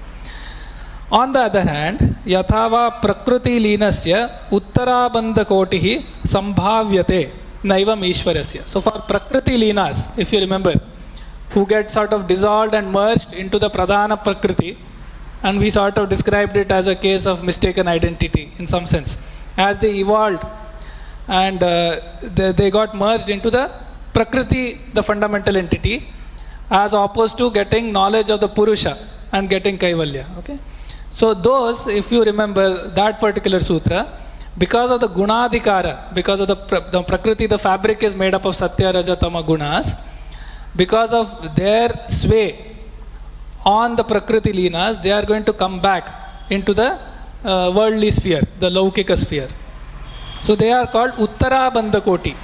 On the other hand, yathava prakriti linasya uttara bandhakotihi sambhavyate naivam ishvarasya. So for prakriti linas, if you remember, who get sort of dissolved and merged into the pradhana prakriti, and we sort of described it as a case of mistaken identity in some sense. As they evolved and they got merged into the prakriti, the fundamental entity, as opposed to getting knowledge of the purusha and getting kaivalya. Okay? So those, if you remember that particular sutra, because of the gunadhikara, because of the prakriti, the fabric is made up of satya, raja, tama gunas, because of their sway on the prakriti linas, they are going to come back into the worldly sphere, the laukika sphere. So they are called uttara bandhakoti,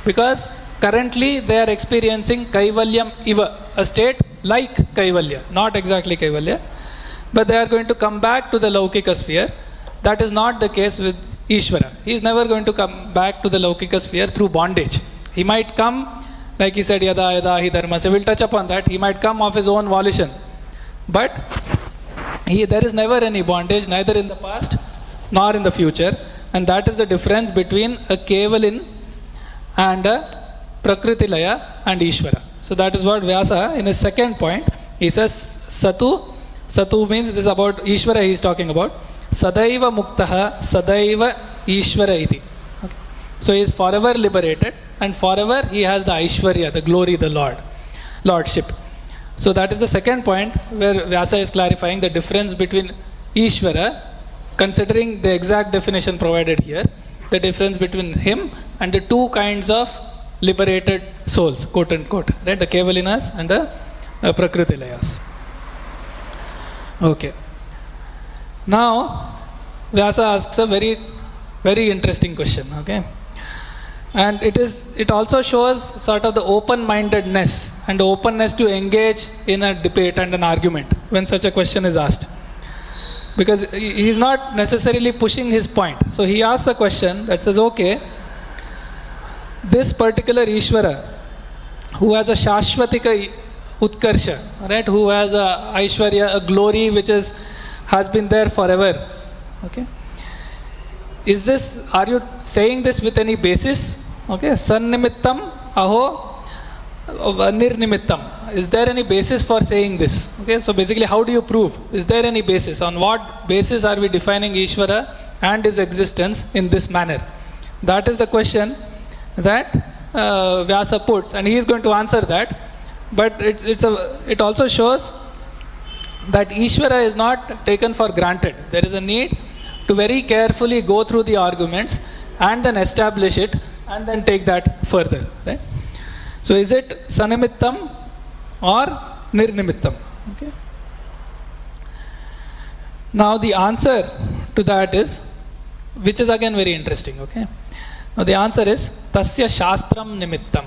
because currently they are experiencing kaivalyam iva, a state like kaivalya, not exactly kaivalya, but they are going to come back to the laukika sphere. That is not the case with Ishvara. He is never going to come back to the laukika sphere through bondage. He might come, like he said, yada yada hi dharma. So we'll touch upon that. He might come of his own volition. But there is never any bondage, neither in the past nor in the future. And that is the difference between a Kevalin and a Prakriti Laya and Ishvara. So that is what Vyasa, in his second point, he says, Satu. Satu means this is about Ishvara he is talking about. Sadaiva Muktaha, Sadaiva Ishvara iti. Okay. So he is forever liberated and forever he has the Aishwarya, the glory, the Lordship. So that is the second point where Vyasa is clarifying the difference between Ishvara, considering the exact definition provided here, the difference between him and the two kinds of liberated souls, quote unquote, right? The Kevalinas and the Prakritilayas. Okay. Now, Vyasa asks a very, very interesting question, okay? And it also shows sort of the open-mindedness and the openness to engage in a debate and an argument when such a question is asked. Because he is not necessarily pushing his point. So he asks a question that says, okay, this particular Ishvara, who has a Shashvatika Utkarsha, right, who has a Aishwarya, a glory which has been there forever, okay? Are you saying this with any basis? Okay, Sannimittam, Aho, Nirnimittam. Is there any basis for saying this? Okay, so basically, how do you prove? Is there any basis? On what basis are we defining Ishvara and his existence in this manner? That is the question that Vyasa puts, and he is going to answer that. But it also shows that Ishvara is not taken for granted. There is a need to very carefully go through the arguments and then establish it and then take that further. Right? So is it Sanimittam or Nirnimittam? Okay. Now the answer to that is, which is again very interesting. Okay. Now the answer is Tasya Shastram Nimittam.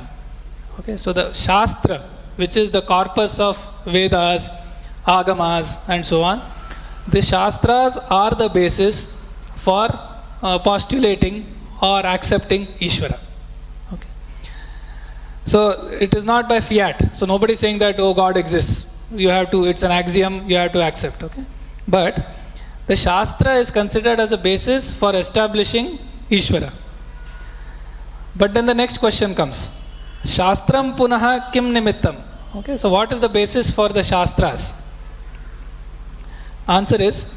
Okay. So the Shastra, which is the corpus of Vedas, Agamas and so on, the Shastras are the basis for postulating or accepting Ishvara. Okay. So it is not by fiat. So nobody is saying that, oh, God exists. It's an axiom, you have to accept. Okay. But the Shastra is considered as a basis for establishing Ishvara. But then the next question comes. Shastram punaha kim nimittam. Okay. So what is the basis for the Shastras? Answer is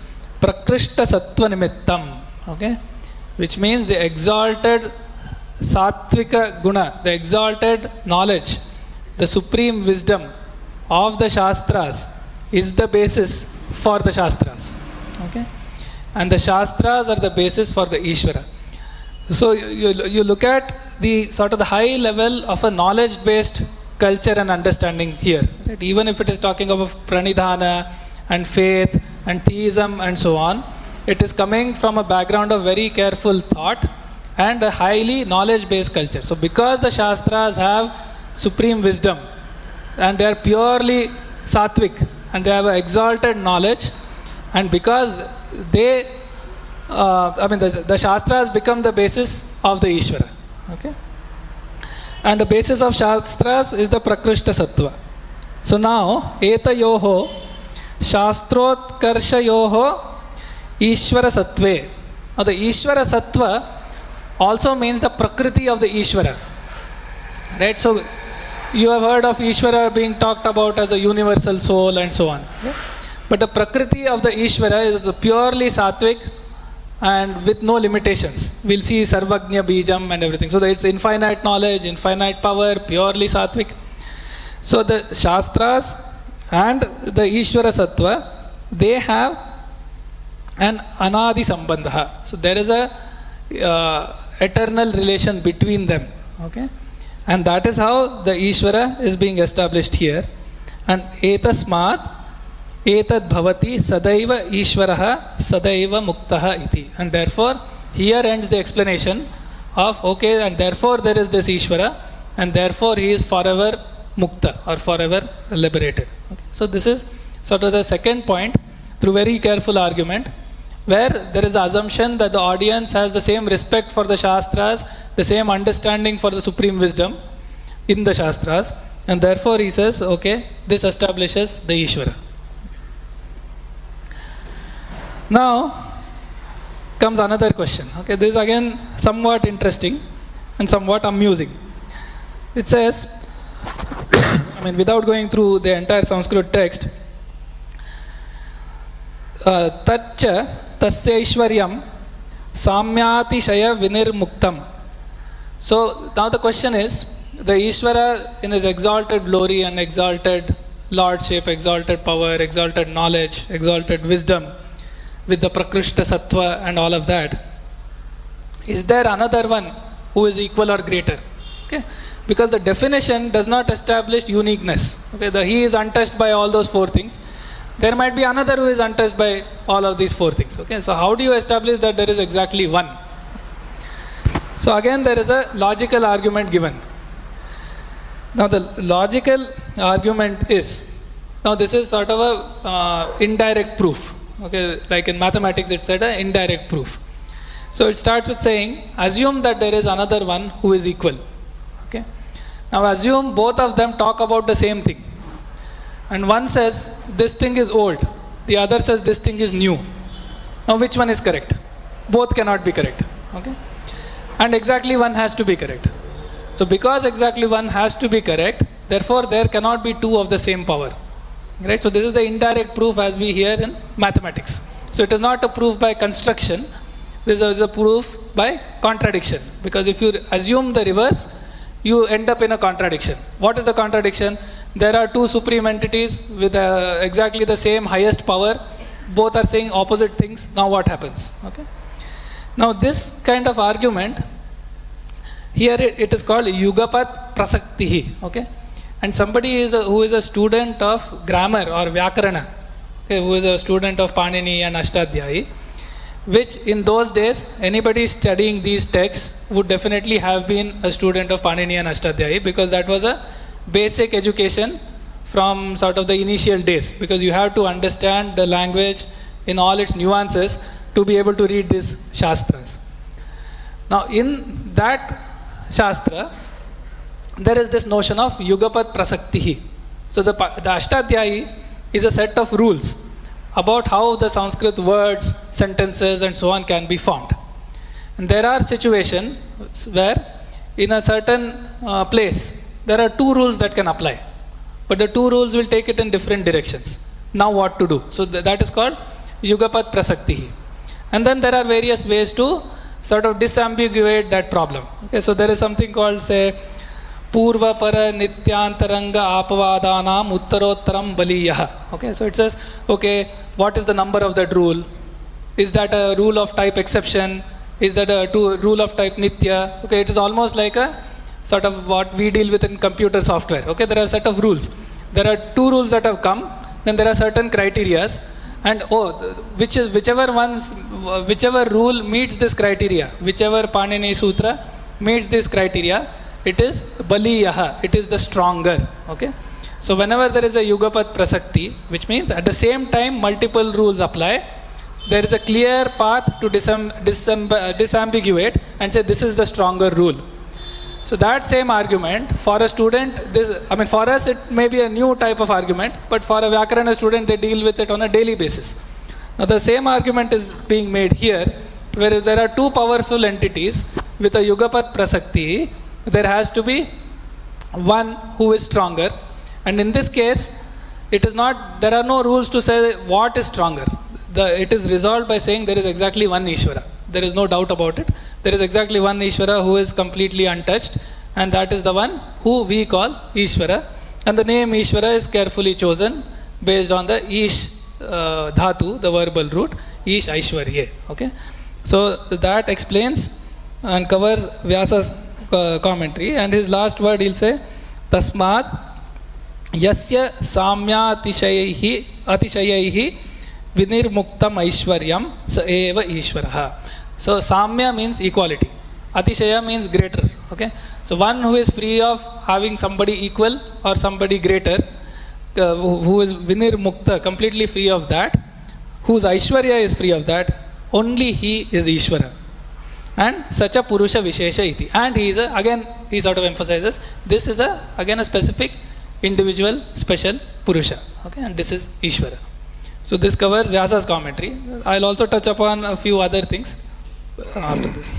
Prakrishta Sattva Nimittam. Okay? Which means the exalted Sattvika Guna, the exalted knowledge, the supreme wisdom of the Shastras is the basis for the Shastras. Okay? And the Shastras are the basis for the Ishvara. So you look at the sort of the high level of a knowledge-based culture and understanding here. Right? Even if it is talking about pranidhana and faith and theism and so on, it is coming from a background of very careful thought and a highly knowledge-based culture. So because the Shastras have supreme wisdom and they are purely sattvic and they have an exalted knowledge, and because they the Shastras become the basis of the Ishvara. Okay? And the basis of Shastras is the Prakrishta Sattva. So now, Etayoho Shastrotkarshayoho Ishvara Sattve. Now the Ishvara Sattva also means the Prakriti of the Ishvara. Right? So you have heard of Ishvara being talked about as a universal soul and so on. Okay? But the Prakriti of the Ishvara is purely sattvic and with no limitations. We'll see Sarvagnya Bijam and everything. So it's infinite knowledge, infinite power, purely sattvic. So the Shastras and the Ishvara Sattva, they have an Anadi Sambandha. So there is a eternal relation between them. Okay? And that is how the Ishvara is being established here. And Etasmat Etad bhavati sadaiva ishvaraha sadaiva muktaha iti. And therefore, here ends the explanation of, okay, and therefore there is this Ishvara, and therefore he is forever mukta, or forever liberated. Okay. So this is sort of the second point, through very careful argument, where there is the assumption that the audience has the same respect for the Shastras, the same understanding for the supreme wisdom in the Shastras, and therefore he says, okay, this establishes the Ishvara. Now comes another question. Okay, this is again somewhat interesting and somewhat amusing. It says, without going through the entire Sanskrit text, Tatcha tasya ishwaryam samyati shaya vinirmuktam. So now the question is, the Ishvara in his exalted glory and exalted lordship, exalted power, exalted knowledge, exalted wisdom, with the Prakrishta Sattva and all of that, is there another one who is equal or greater? Okay? Because the definition does not establish uniqueness. Okay? He is untouched by all those four things. There might be another who is untouched by all of these four things. Okay? So how do you establish that there is exactly one? So again there is a logical argument given. Now the logical argument is, now this is sort of a indirect proof. Okay, like in mathematics it's said an indirect proof. So it starts with saying, assume that there is another one who is equal. Okay. Now assume both of them talk about the same thing. And one says, this thing is old. The other says, this thing is new. Now which one is correct? Both cannot be correct. Okay. And exactly one has to be correct. So because exactly one has to be correct, therefore there cannot be two of the same power. Right? So this is the indirect proof as we hear in mathematics. So it is not a proof by construction, this is a proof by contradiction. Because if you assume the reverse, you end up in a contradiction. What is the contradiction? There are two supreme entities with exactly the same highest power, both are saying opposite things, now what happens? Okay? Now this kind of argument, here it is called Yugapat Prasaktihi. Okay? And somebody who is a student of grammar or Vyakarana, okay, who is a student of Panini and Ashtadhyayi, which in those days, anybody studying these texts would definitely have been a student of Panini and Ashtadhyayi, because that was a basic education from sort of the initial days, because you have to understand the language in all its nuances to be able to read these Shastras. Now in that Shastra, there is this notion of Yugapat Prasaktihi. So the Ashtadhyayi is a set of rules about how the Sanskrit words, sentences and so on can be formed. And there are situations where in a certain place, there are two rules that can apply. But the two rules will take it in different directions. Now what to do? So that is called Yugapat Prasakti. And then there are various ways to sort of disambiguate that problem. Okay, so there is something called, say, Purva Para Nityantaranga Apavadanam Uttarottaram Baliyah. Okay, so it says, okay, what is the number of that rule? Is that a rule of type exception? Is that a rule of type Nitya? Okay, it is almost like a sort of what we deal with in computer software. Okay, there are a set of rules. There are two rules that have come, then there are certain criterias, and whichever rule meets this criteria, whichever Panini Sutra meets this criteria, it is Baliyaha, it is the stronger. Okay, so whenever there is a Yugapat Prasakti, which means at the same time multiple rules apply, there is a clear path to disambiguate and say this is the stronger rule. So that same argument for a student, for us it may be a new type of argument, but for a Vyakarana student they deal with it on a daily basis. Now the same argument is being made here, where if there are two powerful entities with a Yugapat Prasakti, there has to be one who is stronger, and in this case it is not, there are no rules to say what is stronger. It is resolved by saying there is exactly one Ishvara. There is no doubt about it. There is exactly one Ishvara who is completely untouched, and that is the one who we call Ishvara. And the name Ishvara is carefully chosen based on the Ish Dhatu, the verbal root, Ish Aishwarye. Okay? So that explains and covers Vyasa's commentary, and his last word he'll say, Tasmad Yasya Samya Atishayaihi Vinirmuktam Aishwaryam Sa Eva Ishvaraha. So Samya means equality. Atishaya means greater. Okay. So one who is free of having somebody equal or somebody greater, who is Vinirmukta, completely free of that, whose Aishwarya is free of that, only he is Ishvara. And Sacha Purusha Vishesha Iti. And he is again he sort of emphasizes this is again a specific individual special Purusha. Okay, and this is Ishvara. So this covers Vyasa's commentary. I'll also touch upon a few other things after this.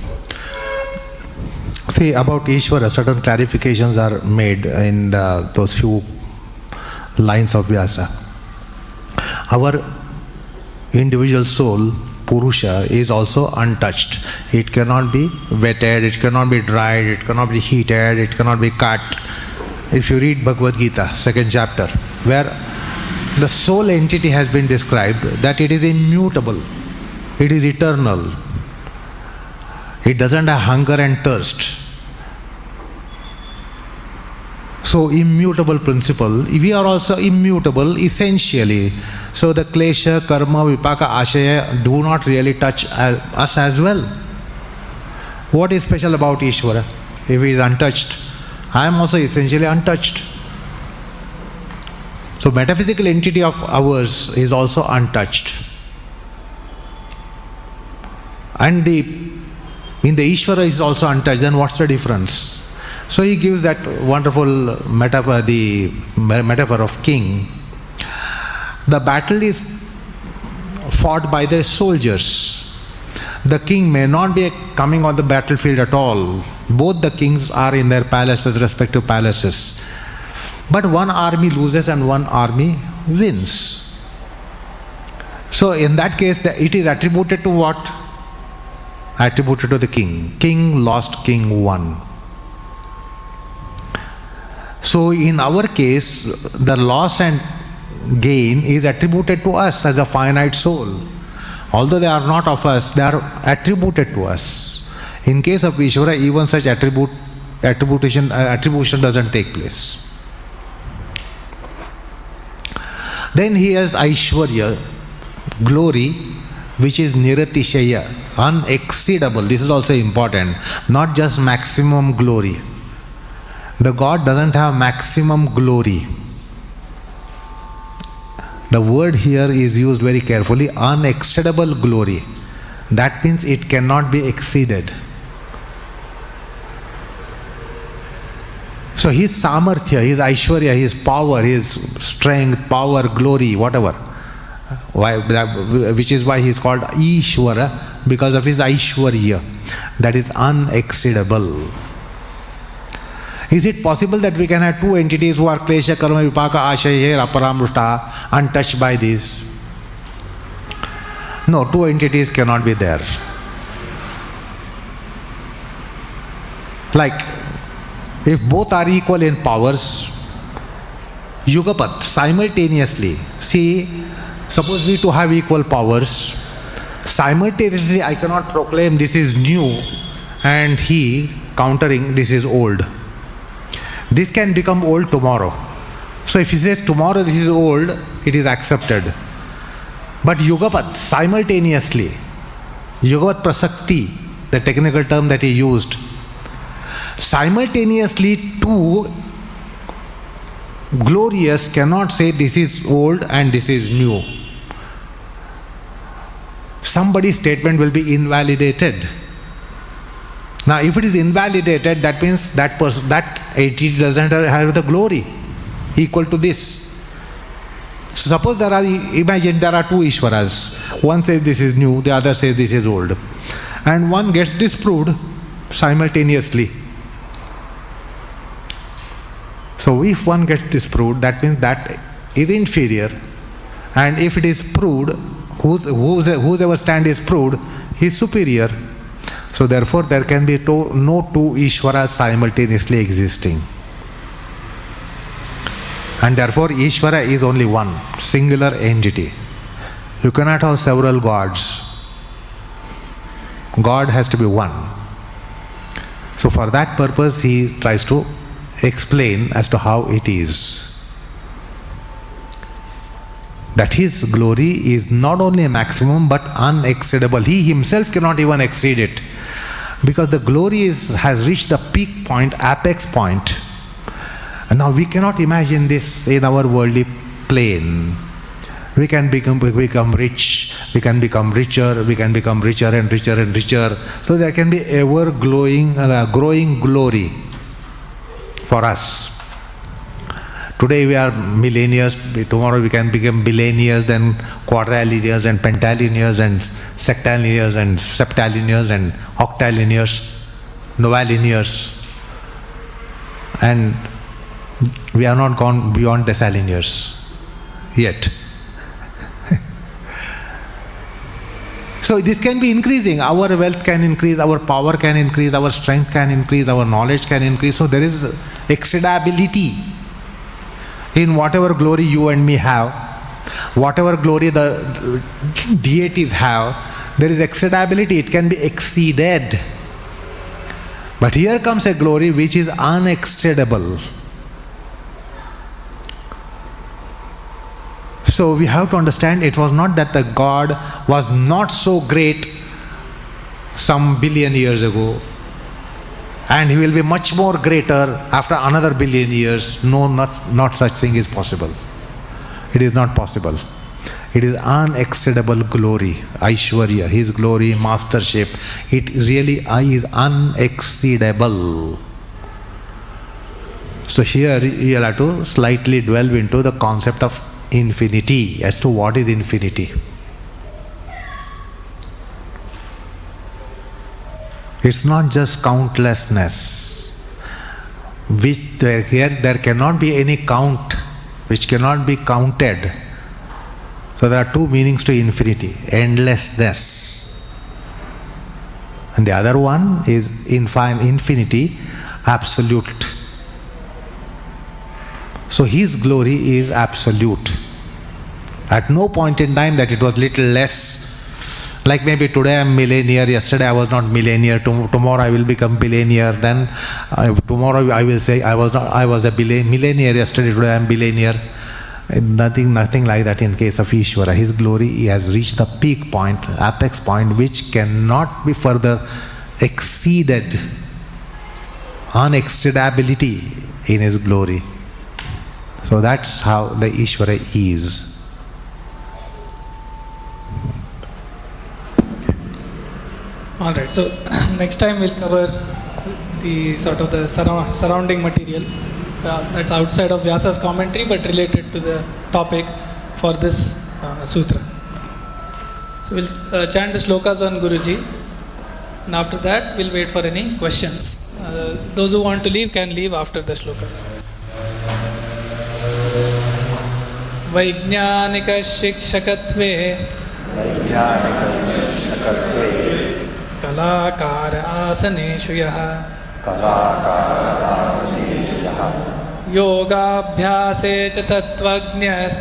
See, about Ishvara, certain clarifications are made in those few lines of Vyasa. Our individual soul, Purusha, is also untouched. It cannot be wetted, it cannot be dried, it cannot be heated, it cannot be cut. If you read Bhagavad Gita, 2nd chapter, where the soul entity has been described, that it is immutable, it is eternal, it doesn't have hunger and thirst. So immutable principle, we are also immutable essentially. So the klesha, karma, vipaka, ashaya do not really touch us as well. What is special about Ishvara? If he is untouched, I am also essentially untouched. So metaphysical entity of ours is also untouched. And in the Ishvara is also untouched, then what's the difference? So he gives that wonderful metaphor, the metaphor of king. The battle is fought by the soldiers. The king may not be coming on the battlefield at all. Both the kings are in their palaces, respective palaces. But one army loses and one army wins. So in that case, it is attributed to what? Attributed to the king. King lost, king won. So in our case, the loss and gain is attributed to us as a finite soul. Although they are not of us, they are attributed to us. In case of Ishvara, even such attribution doesn't take place. Then he has Aishwarya, glory, which is Niratishaya, unexceedable. This is also important. Not just maximum glory. The God doesn't have maximum glory. The word here is used very carefully, unexceedable glory. That means it cannot be exceeded. So his samarthya, his aishwarya, his power, his strength, power, glory, whatever, which is why he is called Ishvara, because of his aishwarya, that is unexceedable. Is it possible that we can have two entities who are klesha, karma, vipaka, ashaya, aparamrushta, untouched by this? No, two entities cannot be there. Like, if both are equal in powers, Yugapat, simultaneously, see, suppose we two have equal powers, simultaneously I cannot proclaim this is new and he countering this is old. This can become old tomorrow. So if he says tomorrow this is old, it is accepted. But Yugapat, simultaneously, Yugapat Prasakti, the technical term that he used, simultaneously two glorious cannot say this is old and this is new. Somebody's statement will be invalidated. Now if it is invalidated, that means that person, that entity doesn't have the glory equal to this. So suppose imagine there are two Ishwaras. One says this is new, the other says this is old. And one gets disproved simultaneously. So if one gets disproved, that means that is inferior. And if it is proved, whoever stand is proved, he is superior. So therefore there can be no two Ishwaras simultaneously existing. And therefore Ishvara is only one, singular entity. You cannot have several gods. God has to be one. So for that purpose he tries to explain as to how it is. That his glory is not only a maximum but unexceedable. He himself cannot even exceed it. Because the glory has reached the peak point, apex point. And now we cannot imagine this in our worldly plane. We can become rich, we can become richer, we can become richer and richer and richer. So there can be ever growing glory for us. Today we are millionaires, tomorrow we can become billionaires, then quadrillionaires and pentillionaires and sextillionaires and septillionaires and octillionaires, novillionaires. And we are not gone beyond decillionaires yet. So this can be increasing. Our wealth can increase, our power can increase, our strength can increase, our knowledge can increase. So there is exceedability in whatever glory you and me have, whatever glory the deities have, there is exceedability. It can be exceeded. But here comes a glory which is unexceedable. So we have to understand, it was not that the God was not so great some billion years ago and he will be much more greater after another billion years. No, not such thing is possible. It is not possible. It is unexceedable glory, Aishwarya, his glory, mastership. It really is unexceedable. So here you will have to slightly delve into the concept of infinity, as to what is infinity. It's not just countlessness, which here there cannot be any count, which cannot be counted. So there are two meanings to infinity: endlessness, and the other one is infinity, absolute. So his glory is absolute. At no point in time that it was little less. Like maybe today I am millionaire, yesterday I was not millionaire, tomorrow I will become billionaire, then tomorrow I will say I was a millionaire yesterday, today I am billionaire. Nothing like that in case of Ishvara. His glory, he has reached the peak point, apex point, which cannot be further exceeded. Unexceedability in his glory. So that's how the Ishvara is. Alright, so next time we'll cover the sort of the surrounding material that's outside of Vyasa's commentary but related to the topic for this sutra. So we'll chant the slokas on Guruji, and after that we'll wait for any questions. Those who want to leave can leave after the slokas. वैज्ञानिक शिक्षकत्वे वैज्ञानिकशकत्वे कलाकार आसनेषु यः कलाकारासनेषु यः योगाभ्यासे च तत्त्वज्ञस्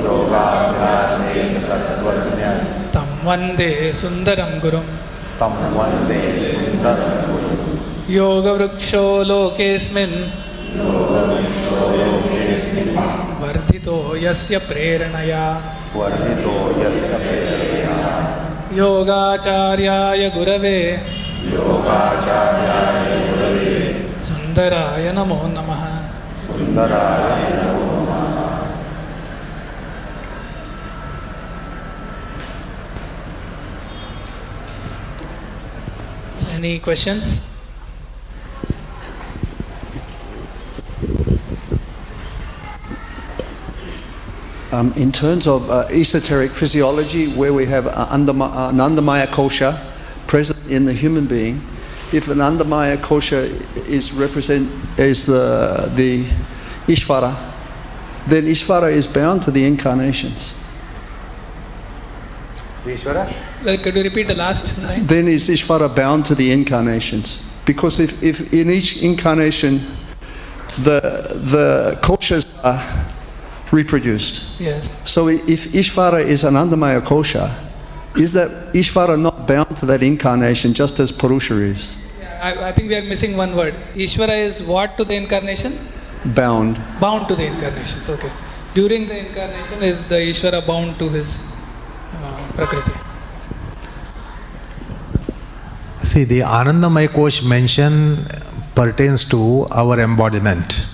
योगाभ्यासे च तत्त्वज्ञस् तं वन्दे सुन्दरं गुरुं तं वन्दे सुन्दरं गुरुं योगवृक्षो लोकेऽस्मिन् वर्धितो यस्य प्रेरणया वर्धितो यस्य प्रेरणया योगाचार्याय गुरवे योगाचार्याय गुरवे सुन्दराय नमो नमः सुन्दराय नमो नमः. Any questions? In terms of esoteric physiology, where we have an Andamaya kosha present in the human being, if an Andamaya kosha is the Ishvara, then Ishvara is bound to the incarnations. Ishvara? Could you repeat the last line? Then is Ishvara bound to the incarnations? Because if in each incarnation the koshas are reproduced. Yes. So if Ishvara is an Andamaya kosha, is that Ishvara not bound to that incarnation just as Purusha is? I think we are missing one word. Ishvara is what to the incarnation? Bound. Bound to the incarnations, okay. During the incarnation is the Ishvara bound to his Prakriti. See, the Anandamaya Kosh mention pertains to our embodiment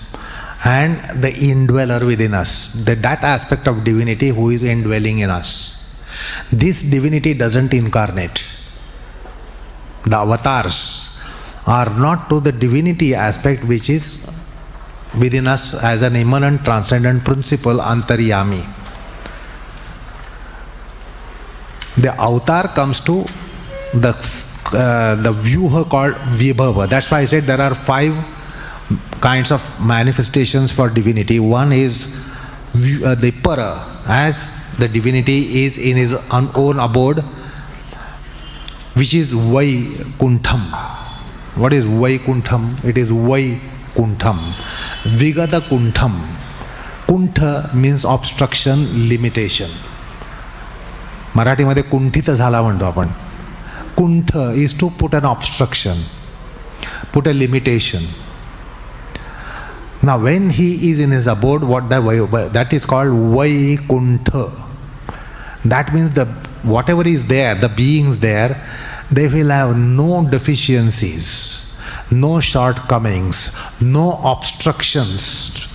and the indweller within us, that aspect of divinity who is indwelling in us. This divinity doesn't incarnate. The avatars are not to the divinity aspect which is within us as an immanent transcendent principle, Antaryami. The avatar comes to the vyuha called Vibhava. That's why I said there are 5 kinds of manifestations for divinity. One is the para, as the divinity is in his own abode, which is Vaikuntham. What is Vaikuntham? It is Vaikuntham. Vigata Kuntham. Kuntha means obstruction, limitation. मराठीमध्ये कुंठित झाला म्हणतो आपण. कुंठ is to put an obstruction, put a limitation. Now when he is in his abode, that is called Vaikuntha. That means whatever is there, the beings there, they will have no deficiencies, no shortcomings, no obstructions.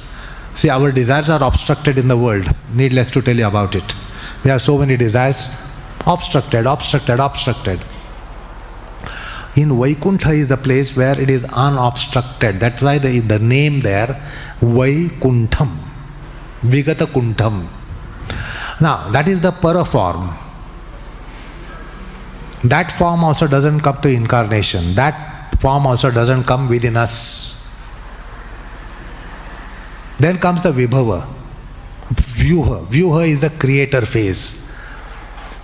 See, our desires are obstructed in the world. Needless to tell you about it. We have so many desires, obstructed. In Vaikuntha is the place where it is unobstructed. That's why the name there, Vaikuntham, Vigata Kuntham. Now, that is the para form. That form also doesn't come to incarnation. That form also doesn't come within us. Then comes the Vibhava, Vyuha. Vyuha is the creator phase,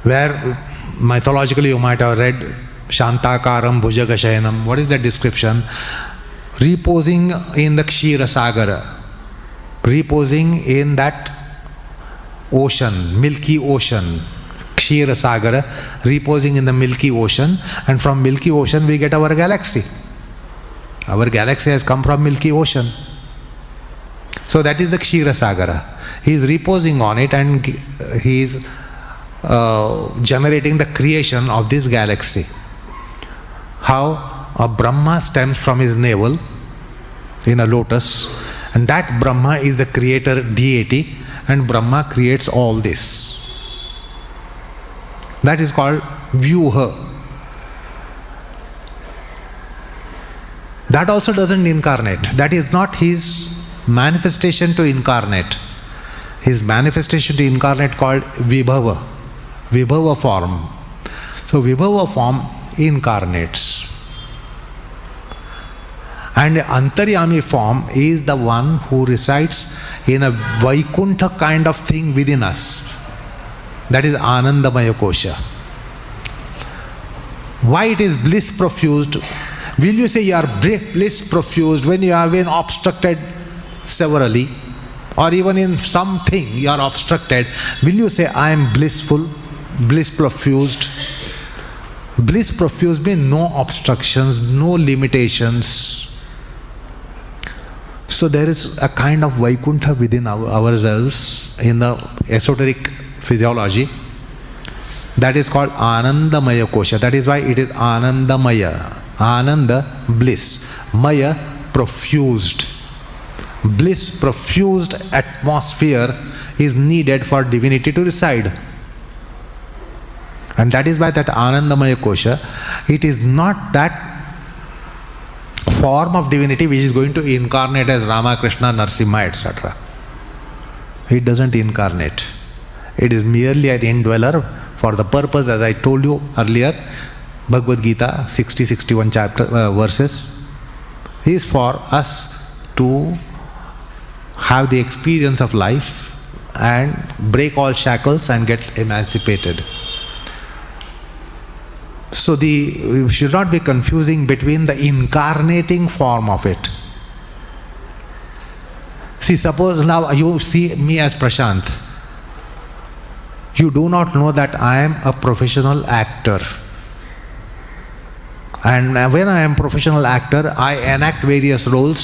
where mythologically you might have read Shantakaram Bhujagashayanam. What is that description? Reposing in the Kshira Sagara, reposing in that ocean, Milky Ocean, Kshira Sagara, reposing in the Milky Ocean, and from Milky Ocean we get our galaxy. Our galaxy has come from Milky Ocean. So that is the Kshira Sagara. He is reposing on it and he is generating the creation of this galaxy. How? A Brahma stems from his navel in a lotus, and that Brahma is the creator deity, and Brahma creates all this. That is called Vyuha. That also doesn't incarnate. That is not his manifestation to incarnate. His manifestation to incarnate called Vibhava. Vibhava form. So Vibhava form incarnates. And Antaryami form is the one who resides in a Vaikuntha kind of thing within us. That is Anandamaya Kosha. Why it is bliss profused? Will you say you are bliss profused when you have been obstructed severally, or even in something you are obstructed? Will you say I am blissful, bliss profused? Bliss profused means no obstructions, no limitations. So there is a kind of Vaikuntha within ourselves in the esoteric physiology. That is called Anandamaya Kosha. That is why it is Anandamaya. Ananda, bliss. Maya, profused. Bliss profused atmosphere is needed for divinity to reside. And that is why that Anandamaya Kosha, it is not that form of divinity which is going to incarnate as Rama, Krishna, Narsimha, etc. It doesn't incarnate. It is merely an indweller for the purpose, as I told you earlier, Bhagavad Gita, 60-61 verses, is for us to have the experience of life and break all shackles and get emancipated. So we should not be confusing between the incarnating form of it. See, suppose now you see me as Prashant. You do not know that I am a professional actor. And when I am professional actor, I enact various roles.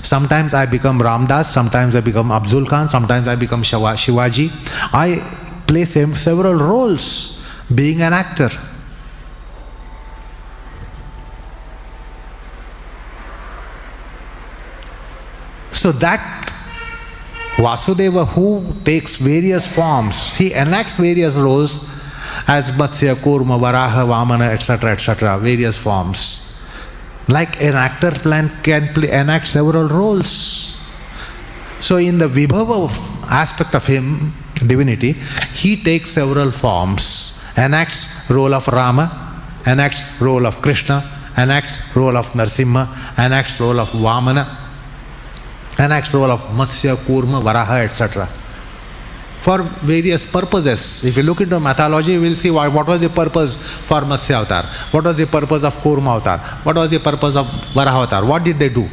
Sometimes I become Ramdas, sometimes I become Abdul Khan, sometimes I become Shivaji. I play several roles being an actor. So that Vasudeva who takes various forms, he enacts various roles as Matsya, Kurma, Varaha, Vamana, etc., various forms. Like an actor can enact several roles. So in the Vibhava aspect of him, divinity, he takes several forms. Enacts role of Rama, enacts role of Krishna, enacts role of Narsimha, enacts role of Vamana, enacts role of Matsya, Kurma, Varaha, etc. For various purposes. If you look into mythology, you will see what was the purpose for Matsya avatar, what was the purpose of Kurma avatar, what was the purpose of Varaha avatar, what did they do?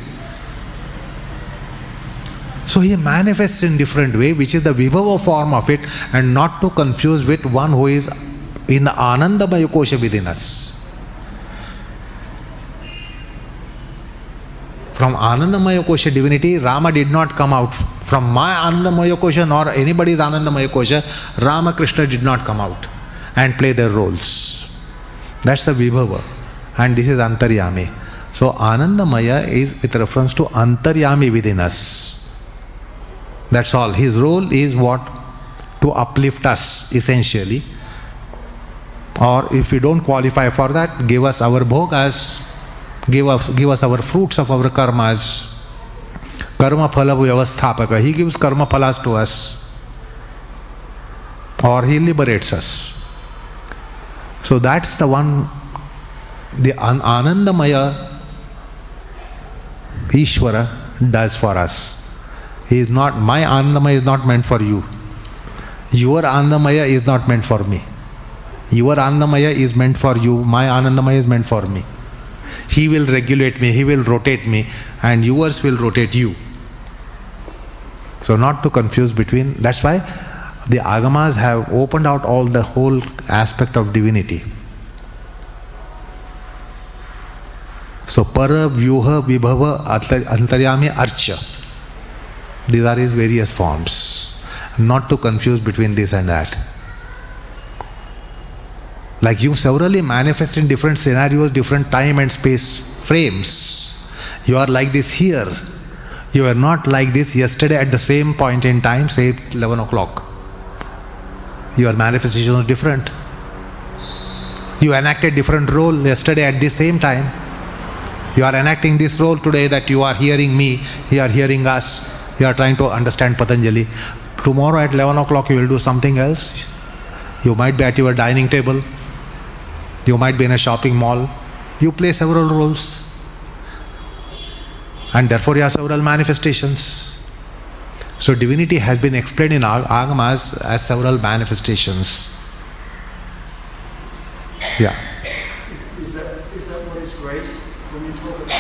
So he manifests in different way, which is the Vibhava form of it, and not to confuse with one who is in the Anandamaya Kosha within us. From Anandamaya Kosha divinity, Rama did not come out. From my Anandamaya Kosha nor anybody's Anandamaya Kosha, Rama, Krishna did not come out and play their roles. That's the Vibhava. And this is Antaryami. So Anandamaya is with reference to Antaryami within us. That's all. His role is what? To uplift us, essentially. Or if we don't qualify for that, give us our bhogas, give us our fruits of our karmas. Karma phala vyavasthapaka. He gives karma phalas to us. Or he liberates us. So that's the one, the Anandamaya Ishvara does for us. He is not, my Anandamaya is not meant for you. Your Anandamaya is not meant for me. Your Anandamaya is meant for you. My Anandamaya is meant for me. He will regulate me, he will rotate me, and yours will rotate you. So not to confuse between, that's why the Agamas have opened out all the whole aspect of divinity. So Para, Vyuha, Vibhava, Antaryami, Archa. These are his various forms. Not to confuse between this and that. Like you severally manifest in different scenarios, different time and space frames. You are like this here. You were not like this yesterday at the same point in time, say 11 o'clock. Your manifestation was different. You enacted different role yesterday at the same time. You are enacting this role today that you are hearing me, you are hearing us, you are trying to understand Patanjali. Tomorrow at 11 o'clock you will do something else. You might be at your dining table. You might be in a shopping mall. You play several roles. And therefore you have several manifestations. So divinity has been explained in Agamas as several manifestations. Yeah. Is that what is grace? When you talk about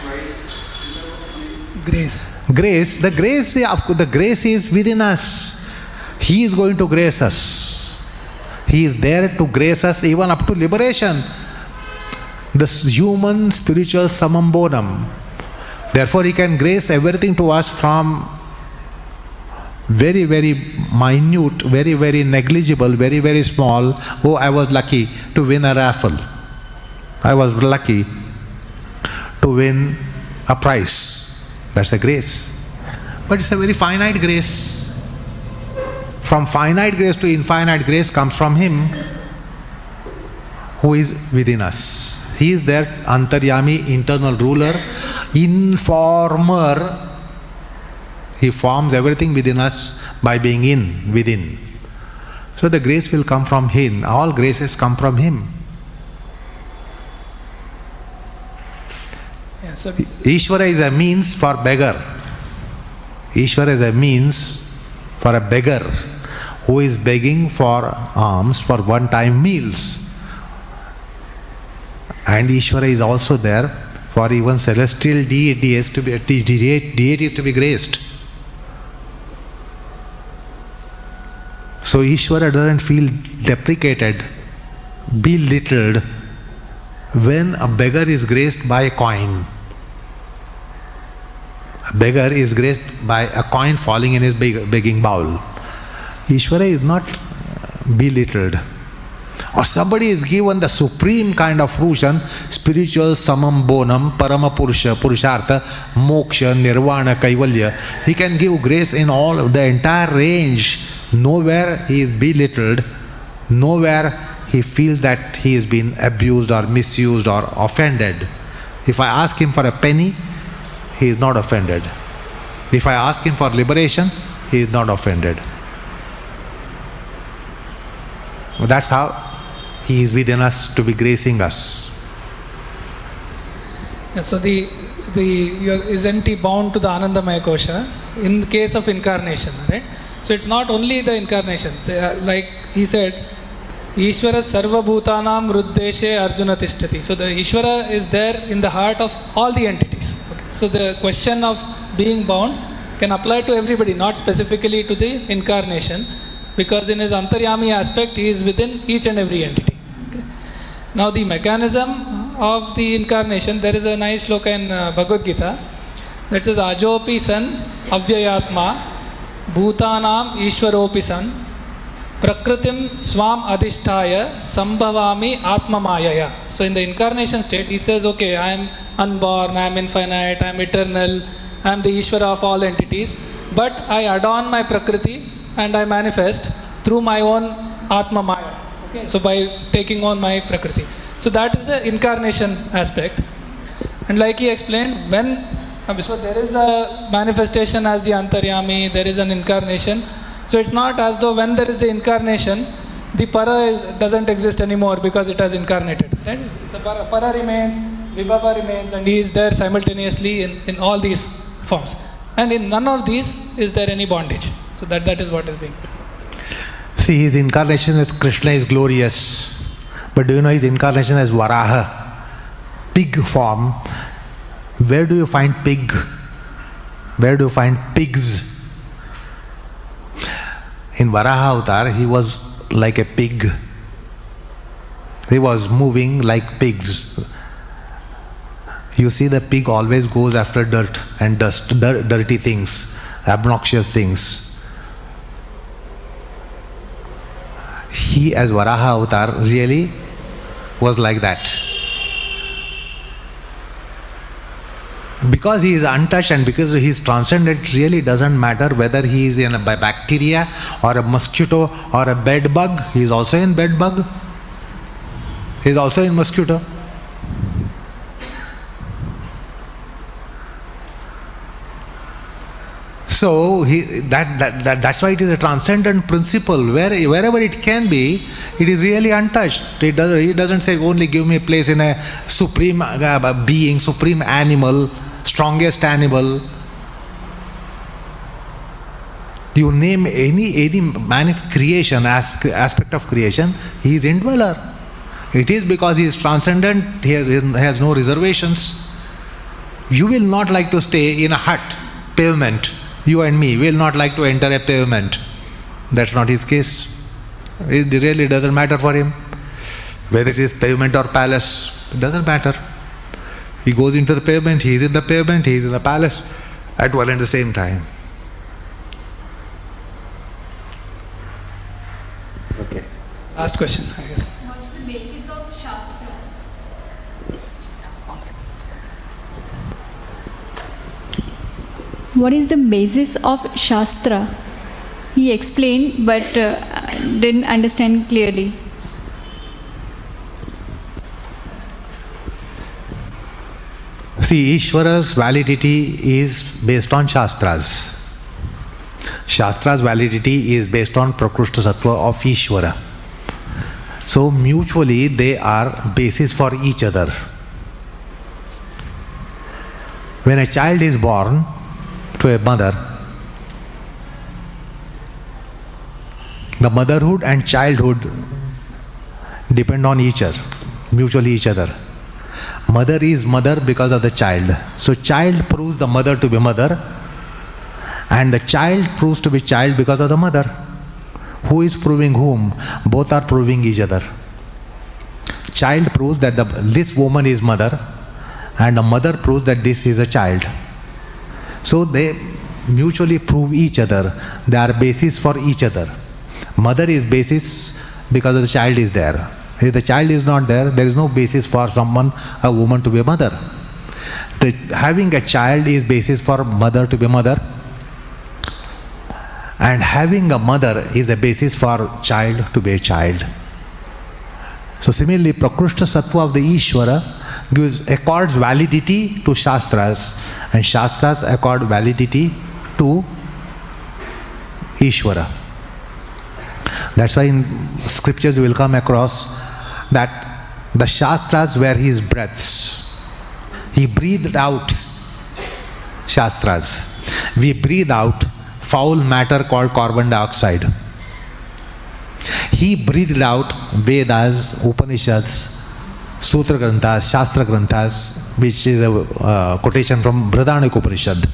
grace, is that what you mean? Grace. Grace, the grace is within us. He is going to grace us. He is there to grace us even up to liberation. The human spiritual summum bonum. Therefore, He can grace everything to us from very, very minute, very, very negligible, very, very small. Oh, I was lucky to win a raffle. I was lucky to win a prize. That's a grace. But it's a very finite grace. From finite grace to infinite grace comes from Him who is within us. He is there, Antaryami, internal ruler, informer. He forms everything within us by being within. So the grace will come from Him. All graces come from Him. Yeah, so Ishvara is a means for beggar. Ishvara is a means for a beggar who is begging for alms for one-time meals. And Ishvara is also there for even celestial deities to be graced. So Ishvara doesn't feel deprecated, belittled when a beggar is graced by a coin. A beggar is graced by a coin falling in his begging bowl. Ishvara is not belittled. Or somebody is given the supreme kind of fruition, spiritual summum bonum, parama purusha, purushartha, moksha, nirvana, kaivalya. He can give grace in all, the entire range. Nowhere he is belittled, nowhere he feels that he is being abused or misused or offended. If I ask him for a penny, he is not offended. If I ask him for liberation, he is not offended. That's how He is within us to be gracing us. Yeah, so isn't he bound to the Anandamaya Kosha in the case of incarnation, right? So it's not only the incarnation. So, like he said, Ishvara sarva bhutanam ruddeshe arjuna tishtati. So the Ishvara is there in the heart of all the entities. Okay. So the question of being bound can apply to everybody, not specifically to the incarnation, because in his antaryami aspect he is within each and every entity. Okay. Now the mechanism of the incarnation, there is a nice shloka in Bhagavad Gita that says ajopi san avyayatma bhutanam ishvaropi san prakritim swam adhisthaya sambhavami atmamayaya. So in the incarnation state he says, okay, I am unborn, I am infinite, I am eternal, I am the Ishvara of all entities, but I adorn my prakriti and I manifest through my own atmamaya. Okay, so by taking on my prakriti. So that is the incarnation aspect. And like he explained, so there is a manifestation as the antaryami, there is an incarnation. So it's not as though when there is the incarnation, the para doesn't exist anymore because it has incarnated. Right? The para remains, vibhava remains, and he is there simultaneously in all these forms. And in none of these is there any bondage. So that is what is being. See, his incarnation as Krishna is glorious. But do you know his incarnation as Varaha? Pig form. Where do you find pig? Where do you find pigs? In Varaha Avatar, he was like a pig. He was moving like pigs. You see, the pig always goes after dirt and dust, dirty things, obnoxious things. He, as Varaha Avatar, really was like that. Because he is untouched and because he is transcendent, it really doesn't matter whether he is in a bacteria or a mosquito or a bed bug. He is also in bed bug. He is also in mosquito. So that's why it is a transcendent principle. Wherever it can be, it is really untouched. He doesn't say only give me a place in a supreme being, supreme animal, strongest animal. You name any creation, aspect of creation, he is indweller. It is because he is transcendent, he has no reservations. You will not like to stay in a hut, pavement. You and me will not like to enter a pavement. That's not his case. It really doesn't matter for him. Whether it is pavement or palace, it doesn't matter. He goes into the pavement, he is in the pavement, he is in the palace at one and the same time. Okay. Last question, I guess. What's the basis of Shastra? What is the basis of Shastra? He explained, but didn't understand clearly. See, Ishvara's validity is based on Shastras. Shastra's validity is based on Prakrushta Sattva of Ishvara. So mutually they are basis for each other. When a child is born to a mother, the motherhood and childhood depend on each other, mutually each other. Mother is mother because of the child. So child proves the mother to be mother, and the child proves to be child because of the mother. Who is proving whom? Both are proving each other. Child proves that this woman is mother, and the mother proves that this is a child. So they mutually prove each other. They are basis for each other. Mother is basis because the child is there. If the child is not there, there is no basis for a woman to be a mother. Having a child is basis for mother to be mother, and having a mother is a basis for child to be a child. So similarly, Prakrushta Sattva of the Ishvara accords validity to Shastras, and Shastras accord validity to Ishvara. That's why in scriptures you will come across that the Shastras were his breaths. He breathed out Shastras. We breathe out foul matter called carbon dioxide. He breathed out Vedas, Upanishads, Sutra Granthas, Shastra Granthas, which is a quotation from Brihadaranyaka Upanishad.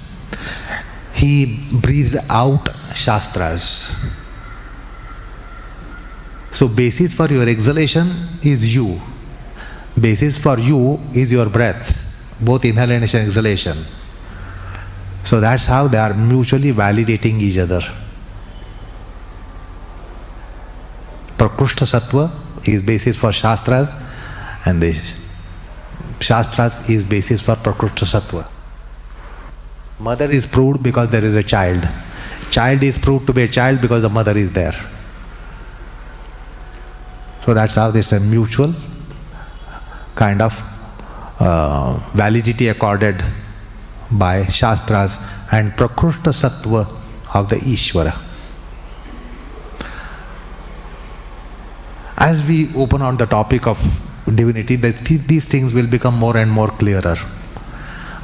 He breathed out Shastras. So basis for your exhalation is you. Basis for you is your breath, both inhalation and exhalation. So that's how they are mutually validating each other. Prakrushta Sattva is basis for Shastras, and the Shastras is basis for Prakrushta Sattva. Mother is proved because there is a child. Child is proved to be a child because the mother is there. So that's how there's a mutual kind of validity accorded by Shastras and Prakrushta Sattva of the Ishvara. As we open on the topic of divinity, these things will become more and more clearer.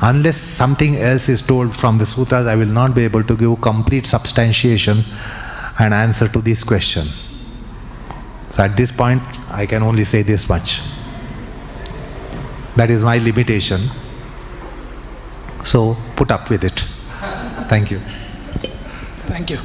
Unless something else is told from the sutras, I will not be able to give complete substantiation and answer to this question. So at this point, I can only say this much. That is my limitation. So put up with it. Thank you. Thank you.